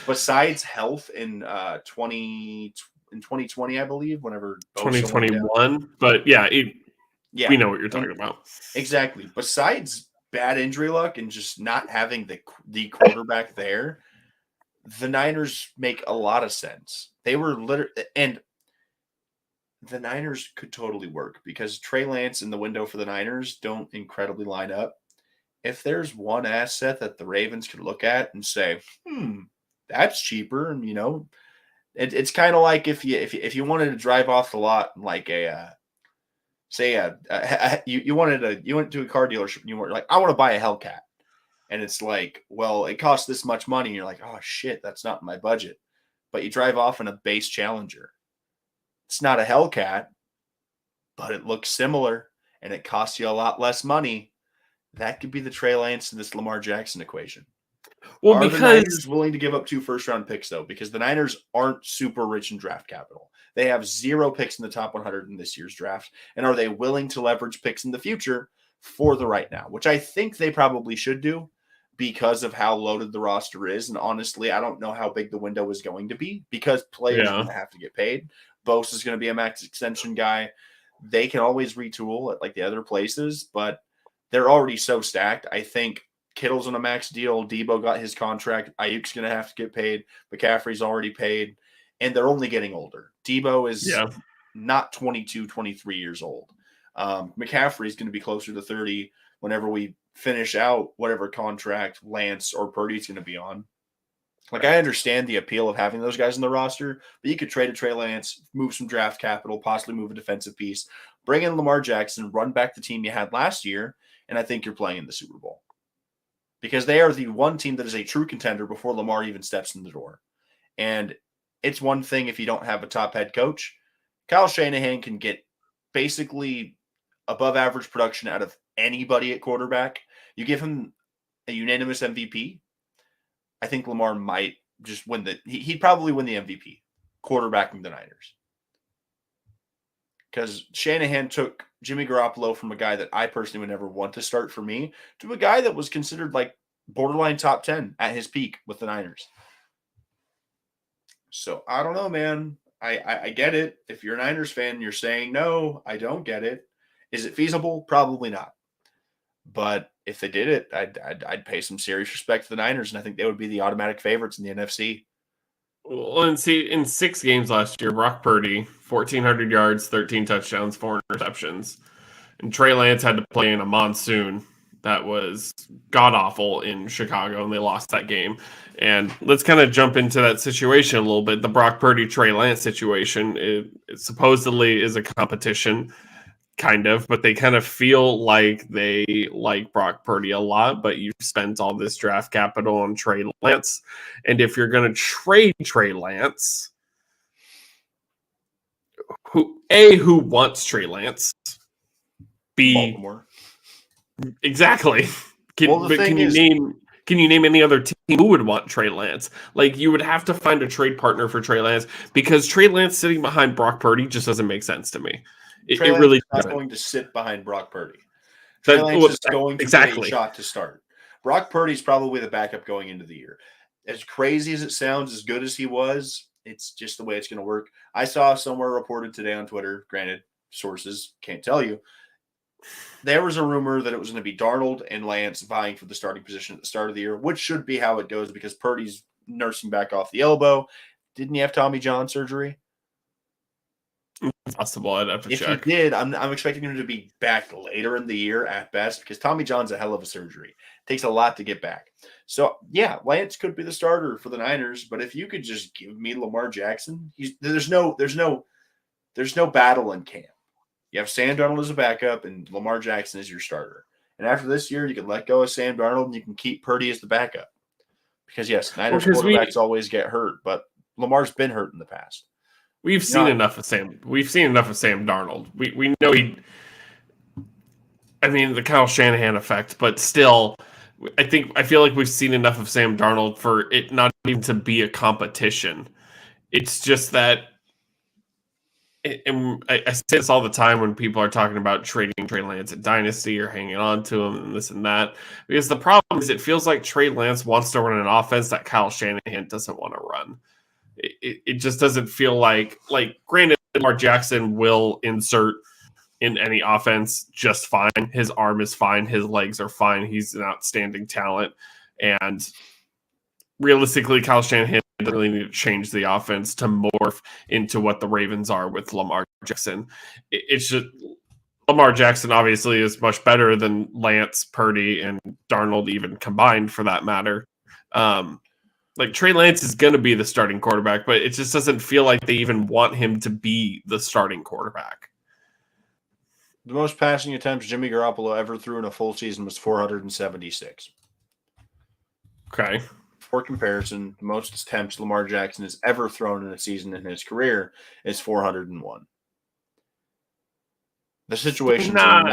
Besides health in 2020, I believe, whenever 2021, but we know what you're talking about. Exactly. Besides bad injury luck and just not having the quarterback there, the Niners make a lot of sense. They were and the Niners could totally work because Trey Lance and the window for the Niners don't incredibly line up. If there's one asset that the Ravens could look at and say, that's cheaper, and it's kind of like if you wanted to drive off the lot like you went to a car dealership and you were like, I want to buy a Hellcat. And it's like, well, it costs this much money. And you're like, oh shit, that's not my budget. But you drive off in a base Challenger. It's not a Hellcat, but it looks similar and it costs you a lot less money. That could be the Trey Lance and this Lamar Jackson equation. Well, because the Niners willing to give up 2 first-round picks, though, because the Niners aren't super rich in draft capital. They have 0 picks in the top 100 in this year's draft. And are they willing to leverage picks in the future for the right now, which I think they probably should do because of how loaded the roster is. And honestly, I don't know how big the window is going to be because players are going to have to get paid. Bose is going to be a max extension guy. They can always retool at like the other places, but they're already so stacked. I think Kittle's on a max deal. Debo got his contract. Ayuk's going to have to get paid. McCaffrey's already paid. And they're only getting older. Debo is not 22, 23 years old. McCaffrey's going to be closer to 30 whenever we finish out whatever contract Lance or Purdy's going to be on. Like, I understand the appeal of having those guys in the roster, but you could trade a Trey Lance, move some draft capital, possibly move a defensive piece, bring in Lamar Jackson, run back the team you had last year, and I think you're playing in the Super Bowl. Because they are the one team that is a true contender before Lamar even steps in the door. And it's one thing if you don't have a top head coach. Kyle Shanahan can get basically above average production out of anybody at quarterback. You give him a unanimous MVP, I think Lamar might just win he'd probably win the MVP, quarterbacking the Niners. Because Shanahan took Jimmy Garoppolo from a guy that I personally would never want to start for me to a guy that was considered like borderline top 10 at his peak with the Niners. So I don't know, man. I get it. If you're a Niners fan, you're saying, no, I don't get it. Is it feasible? Probably not. But if they did it, I'd pay some serious respect to the Niners, and I think they would be the automatic favorites in the NFC. Well, and see, in 6 games last year, Brock Purdy, 1,400 yards, 13 touchdowns, 4 interceptions. And Trey Lance had to play in a monsoon that was god awful in Chicago, and they lost that game. And let's kind of jump into that situation a little bit. The Brock Purdy Trey Lance situation, it supposedly is a competition, kind of, but they kind of feel like they like Brock Purdy a lot. But you spent all this draft capital on Trey Lance, and if you're going to trade Trey Lance, who wants Trey Lance? Baltimore. Exactly. Can you name any other team who would want Trey Lance? Like, you would have to find a trade partner for Trey Lance, because Trey Lance sitting behind Brock Purdy just doesn't make sense to me. It really is not going to sit behind Brock Purdy. Trey Lance is going to get a shot to start. Brock Purdy's probably the backup going into the year. As crazy as it sounds, as good as he was, it's just the way it's going to work. I saw somewhere reported today on Twitter, granted, sources can't tell you, there was a rumor that it was going to be Darnold and Lance vying for the starting position at the start of the year, which should be how it goes because Purdy's nursing back off the elbow. Didn't he have Tommy John surgery? Possible. I'd have to check. If he did, I'm expecting him to be back later in the year at best, because Tommy John's a hell of a surgery. It takes a lot to get back. So, yeah, Lance could be the starter for the Niners, but if you could just give me Lamar Jackson, there's no battle in camp. You have Sam Darnold as a backup, and Lamar Jackson is your starter. And after this year, you can let go of Sam Darnold, and you can keep Purdy as the backup. Because, yes, Niners quarterbacks always get hurt, but Lamar's been hurt in the past. We've seen enough of Sam Darnold. We know the Kyle Shanahan effect, but still, I feel like we've seen enough of Sam Darnold for it not even to be a competition. It's just that, and I say this all the time when people are talking about trading Trey Lance at Dynasty or hanging on to him and this and that, because the problem is it feels like Trey Lance wants to run an offense that Kyle Shanahan doesn't want to run. It just doesn't feel like granted, Lamar Jackson will insert in any offense just fine. His arm is fine. His legs are fine. He's an outstanding talent. And realistically, Kyle Shanahan doesn't really need to change the offense to morph into what the Ravens are with Lamar Jackson. It's just Lamar Jackson obviously is much better than Lance, Purdy, and Darnold even combined for that matter. Trey Lance is going to be the starting quarterback, but it just doesn't feel like they even want him to be the starting quarterback. The most passing attempts Jimmy Garoppolo ever threw in a full season was 476. Okay. For comparison, the most attempts Lamar Jackson has ever thrown in a season in his career is 401. The situations are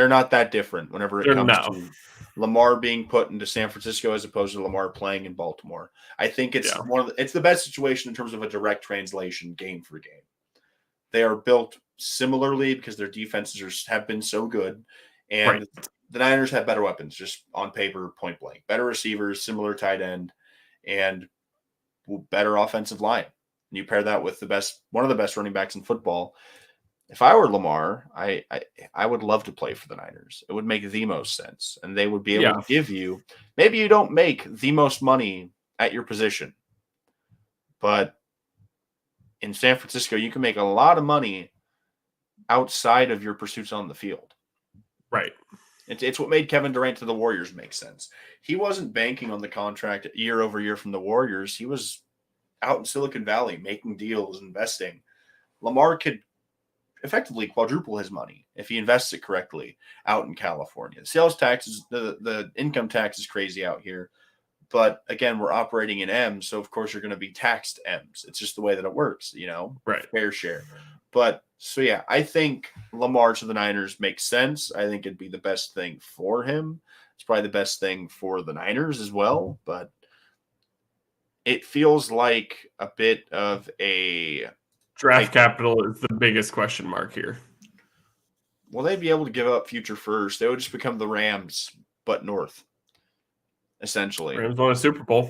not that different whenever it comes to Lamar being put into San Francisco as opposed to Lamar playing in Baltimore. I think it's it's the best situation in terms of a direct translation game for game. They are built similarly because their defenses have been so good, and the Niners have better weapons, just on paper, point blank. Better receivers, similar tight end, and better offensive line. And you pair that with one of the best running backs in football. If I were Lamar, I would love to play for the Niners. It would make the most sense. And they would be able to give you, maybe you don't make the most money at your position, but in San Francisco, you can make a lot of money outside of your pursuits on the field. Right. It's what made Kevin Durant to the Warriors make sense. He wasn't banking on the contract year over year from the Warriors. He was out in Silicon Valley making deals, investing. Lamar could effectively quadruple his money if he invests it correctly out in California. The sales taxes, the income tax is crazy out here. But again, we're operating in M's, so of course you're going to be taxed M's. It's just the way that it works, right? Fair share. But so yeah, I think Lamar to the Niners makes sense. I think it'd be the best thing for him. It's probably the best thing for the Niners as well. But it feels like a bit of a draft capital is the biggest question mark here. Well, they'd be able to give up future first. They would just become the Rams, but north, essentially. Rams won a Super Bowl.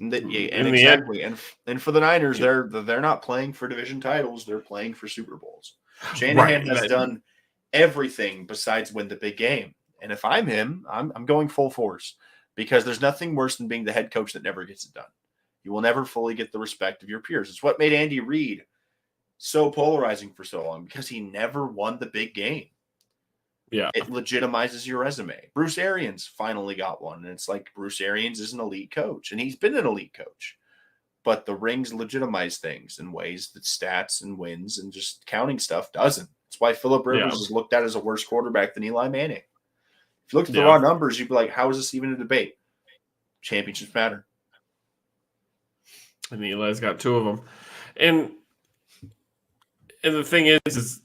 Exactly. And for the Niners, they're not playing for division titles. They're playing for Super Bowls. Shanahan has done everything besides win the big game. And if I'm him, I'm going full force. because there's nothing worse than being the head coach that never gets it done. You will never fully get the respect of your peers. It's what made Andy Reid so polarizing for so long, because he never won the big game. Yeah. It legitimizes your resume. Bruce Arians finally got one, and it's like Bruce Arians is an elite coach, and he's been an elite coach. But the rings legitimize things in ways that stats and wins and just counting stuff doesn't. That's why Phillip Rivers is looked at as a worse quarterback than Eli Manning. If you look at the raw numbers, you'd be like, how is this even a debate? Championships matter. And Eli's got 2 of them. And the thing is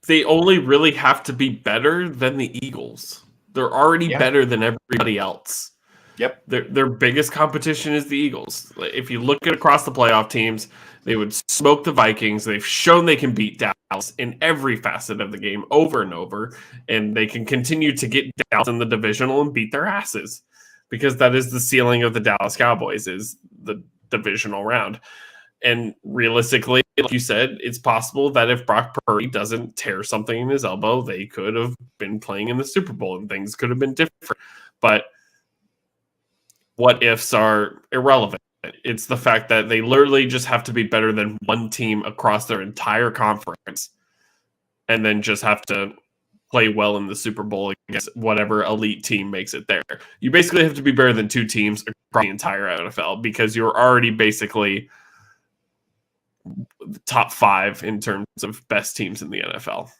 they only really have to be better than the Eagles. They're already better than everybody else. Yep. Their biggest competition is the Eagles. If you look at across the playoff teams, they would smoke the Vikings. They've shown they can beat Dallas in every facet of the game over and over, and they can continue to get Dallas in the divisional and beat their asses, because that is the ceiling of the Dallas Cowboys, is the divisional round. And realistically, like you said, it's possible that if Brock Purdy doesn't tear something in his elbow, they could have been playing in the Super Bowl and things could have been different. But what ifs are irrelevant. It's the fact that they literally just have to be better than one team across their entire conference, and then just have to play well in the Super Bowl against whatever elite team makes it there. You basically have to be better than 2 teams across the entire NFL, because you're already basically top 5 in terms of best teams in the NFL.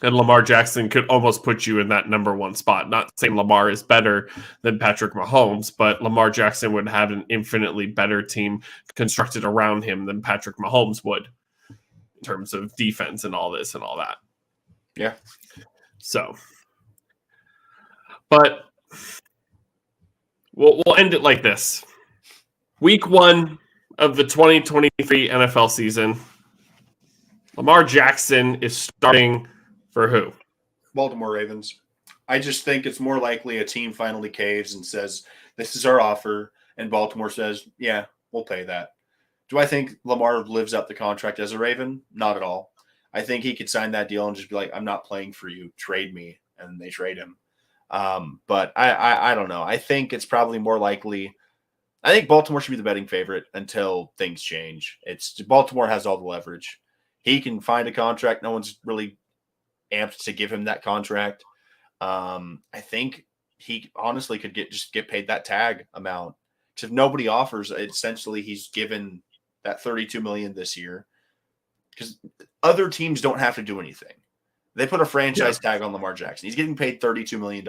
And Lamar Jackson could almost put you in that number 1 spot. Not saying Lamar is better than Patrick Mahomes, but Lamar Jackson would have an infinitely better team constructed around him than Patrick Mahomes would, in terms of defense and all this and all that. Yeah. So, but we'll end it like this. Week 1 of the 2023 NFL season, Lamar Jackson is starting for who? Baltimore Ravens. I just think it's more likely a team finally caves and says, this is our offer, and Baltimore says, yeah, we'll pay that. Do I think Lamar lives up the contract as a Raven? Not at all. I think he could sign that deal and just be like, I'm not playing for you. Trade me. And they trade him. But I don't know. I think it's probably more likely. I think Baltimore should be the betting favorite until things change. Baltimore has all the leverage. He can find a contract. No one's really amped to give him that contract. I think he honestly could get paid that tag amount. Because if nobody offers, essentially he's given that $32 million this year. Because other teams don't have to do anything. They put a franchise tag on Lamar Jackson. He's getting paid $32 million,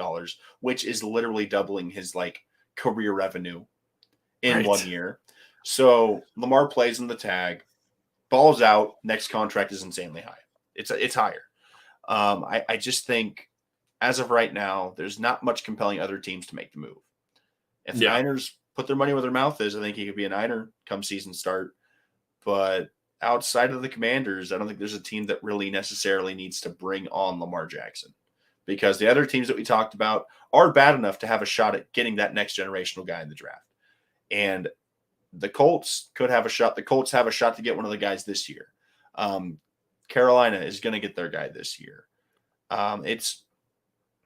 which is literally doubling his career revenue in 1 year. So Lamar plays in the tag, balls out. Next contract is insanely high. It's higher. I just think as of right now, there's not much compelling other teams to make the move. If the Niners put their money where their mouth is, I think he could be a Niner come season start. But outside of the Commanders, I don't think there's a team that really necessarily needs to bring on Lamar Jackson, because the other teams that we talked about are bad enough to have a shot at getting that next generational guy in the draft. And the Colts could have a shot. The Colts have a shot to get one of the guys this year. Carolina is going to get their guy this year.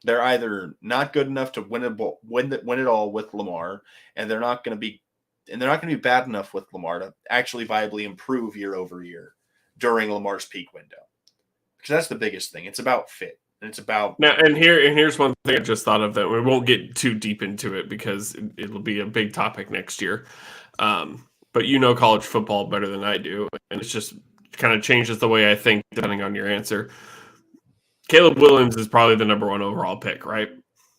They're either not good enough to win it all with Lamar, and they're not going to be bad enough with Lamar to actually viably improve year over year during Lamar's peak window. Because that's the biggest thing. It's about fit. And it's about now. And here's one thing I just thought of that we won't get too deep into it because it'll be a big topic next year. But you know college football better than I do, and it's just kind of changes the way I think depending on your answer. Caleb Williams is probably the number 1 overall pick, right?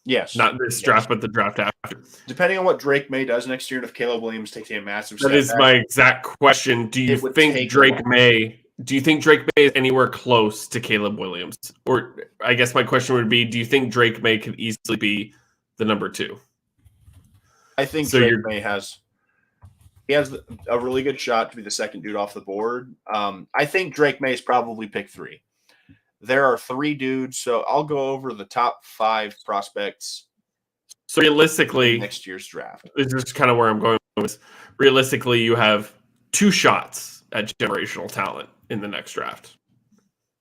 Yes. Not this draft, but the draft after. Depending on what Drake May does next year, and if Caleb Williams takes a massive step that is back, my exact question. Do you think Drake May is anywhere close to Caleb Williams? Or I guess my question would be, do you think Drake May could easily be the number 2? I think Drake May has a really good shot to be the second dude off the board. I think Drake May is probably pick 3. There are 3 dudes, so I'll go over the top 5 prospects. So realistically, next year's draft. This is kind of where I'm going with. Realistically, you have 2 shots at generational talent in the next draft.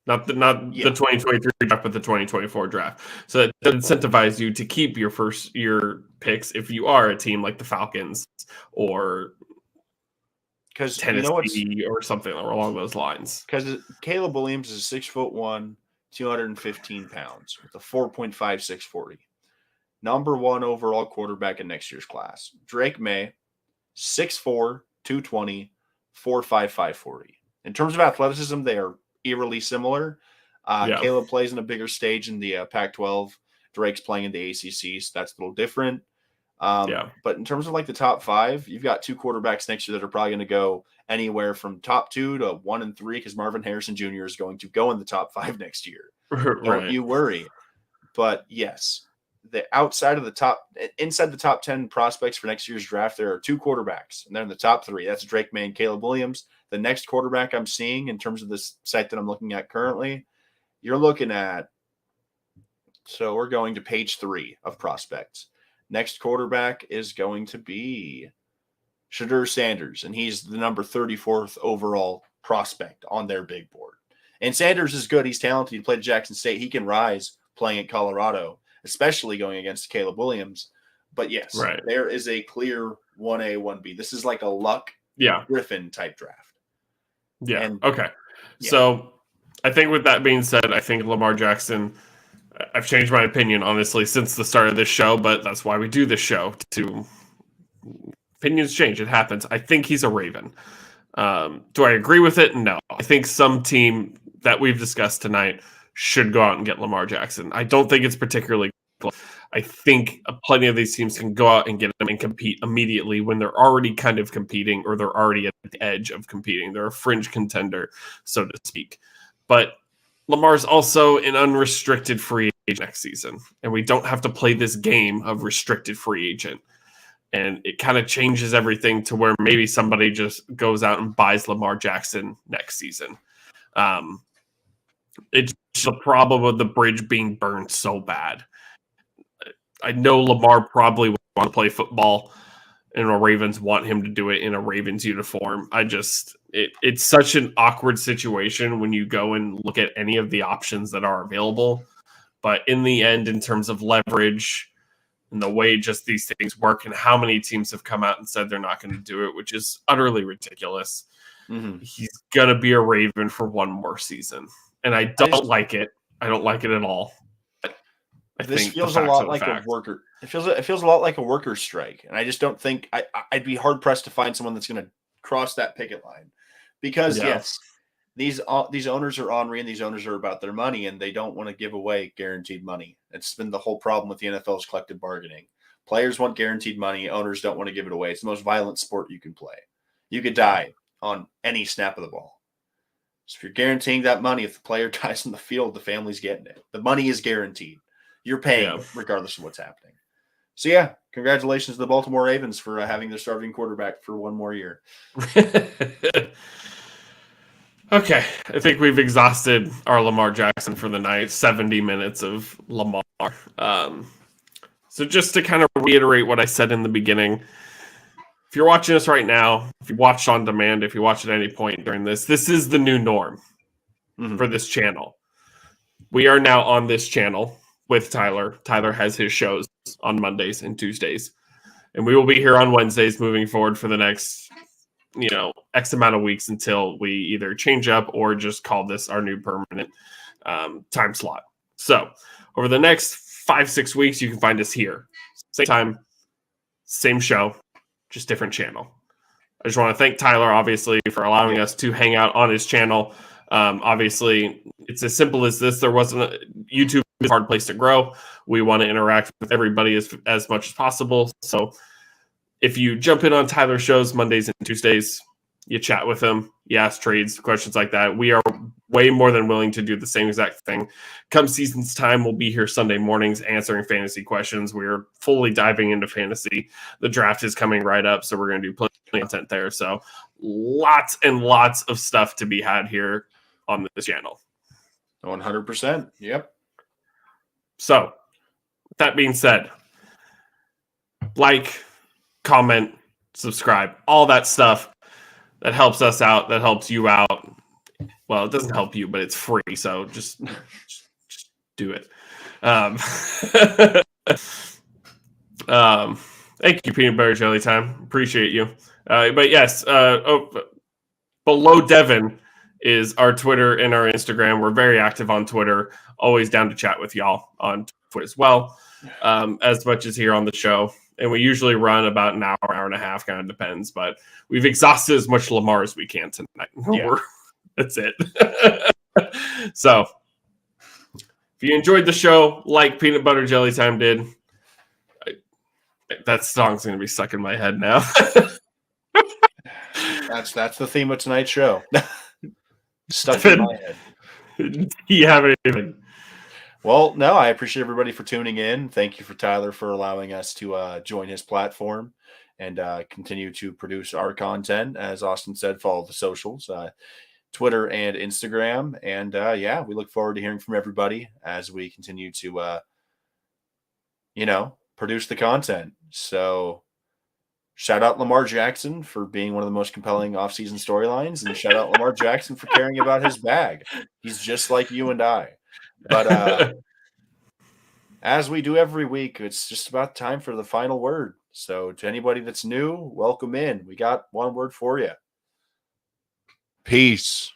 not the 2023 draft, but the 2024 draft. So that does incentivize you to keep your picks if you are a team like the Falcons or Tennessee or something along those lines. Because Caleb Williams is 6'1", 215 pounds with a 4.56 40. Number 1 overall quarterback in next year's class. Drake May, 6'4", 220, 4.55 40. In terms of athleticism, they are eerily similar. Caleb plays in a bigger stage in the Pac-12. Drake's playing in the ACC, so that's a little different. But in terms of like the top 5, you've got 2 quarterbacks next year that are probably going to go anywhere from top 2 to 1 and 3 because Marvin Harrison Jr. is going to go in the top 5 next year. Right. Don't you worry. But yes, inside the top 10 prospects for next year's draft, there are 2 quarterbacks, and they're in the top 3. That's Drake May and Caleb Williams. The next quarterback I'm seeing in terms of this site that I'm looking at currently, you're looking at, so we're going to page 3 of prospects. Next quarterback is going to be Shedeur Sanders, and he's the number 34th overall prospect on their big board. And Sanders is good. He's talented. He played at Jackson State. He can rise playing at Colorado, especially going against Caleb Williams. But yes, There is a clear 1A, 1B. This is like a Luck Griffin type draft. Yeah. Okay. Yeah. So I think with that being said, I think Lamar Jackson, I've changed my opinion, honestly, since the start of this show, but that's why we do this show. Opinions change. It happens. I think he's a Raven. Do I agree with it? No. I think some team that we've discussed tonight should go out and get Lamar Jackson. I don't think it's particularly close. I think plenty of these teams can go out and get him and compete immediately when they're already kind of competing or they're already at the edge of competing. They're a fringe contender, so to speak. But Lamar's also an unrestricted free agent next season, and we don't have to play this game of restricted free agent. And it kind of changes everything to where maybe somebody just goes out and buys Lamar Jackson next season. It's the problem with the bridge being burned so bad. I know Lamar probably would want to play football, and the Ravens want him to do it in a Ravens uniform. It's such an awkward situation when you go and look at any of the options that are available. But in the end, in terms of leverage and the way just these things work and how many teams have come out and said they're not going to do it, which is utterly ridiculous. Mm-hmm. He's going to be a Raven for one more season. And I don't like it. I don't like it at all. This feels a lot like a worker. It feels a lot like a workers' strike, and I just don't think I'd be hard pressed to find someone that's going to cross that picket line, because yes, these owners are ornery and these owners are about their money and they don't want to give away guaranteed money. It's been the whole problem with the NFL's collective bargaining. Players want guaranteed money. Owners don't want to give it away. It's the most violent sport you can play. You could die on any snap of the ball. So if you're guaranteeing that money, if the player dies on the field, the family's getting it. The money is guaranteed. You're paying regardless of what's happening. So, congratulations to the Baltimore Ravens for having their starting quarterback for one more year. Okay, I think we've exhausted our Lamar Jackson for the night. 70 minutes of Lamar. So just to kind of reiterate what I said in the beginning, if you're watching us right now, if you watched on demand, if you watch at any point during this is the new norm for this channel. We are now on this channel with Tyler. Tyler has his shows on Mondays and Tuesdays. And we will be here on Wednesdays moving forward for the next, X amount of weeks until we either change up or just call this our new permanent time slot. So over the next 5-6 weeks, you can find us here. Same time, same show, just different channel. I just want to thank Tyler, obviously, for allowing us to hang out on his channel. Obviously, it's as simple as this. There wasn't YouTube is a hard place to grow. We want to interact with everybody as much as possible. So if you jump in on Tyler's shows Mondays and Tuesdays, you chat with him, you ask trades, questions like that. We are way more than willing to do the same exact thing. Come season's time, we'll be here Sunday mornings answering fantasy questions. We're fully diving into fantasy. The draft is coming right up, so we're going to do plenty of content there. So lots and lots of stuff to be had here on this channel. 100%. Yep. So, with that being said, like, comment, subscribe, all that stuff that helps us out, that helps you out. Well, it doesn't help you, but it's free, so just do it. Um, thank you, Peanut Butter Jelly Time. Appreciate you. But yes, below Devin is our Twitter and our Instagram. We're very active on Twitter. Always down to chat with y'all on Twitter as well, as much as here on the show. And we usually run about an hour and a half, kind of depends. But we've exhausted as much Lamar as we can tonight. Yeah. That's it. So, if you enjoyed the show, like Peanut Butter Jelly Time did, that song's going to be stuck in my head now. That's the theme of tonight's show. Stuck in my head. Do you have anything? Well, no, I appreciate everybody for tuning in. Thank you for Tyler for allowing us to join his platform and continue to produce our content. As Austin said, follow the socials, Twitter and Instagram. And yeah, we look forward to hearing from everybody as we continue to, produce the content. So shout out Lamar Jackson for being one of the most compelling offseason storylines, and shout out Lamar Jackson for caring about his bag. He's just like you and I. But as we do every week, it's just about time for the final word. So to anybody that's new, welcome in. We got one word for you. Peace.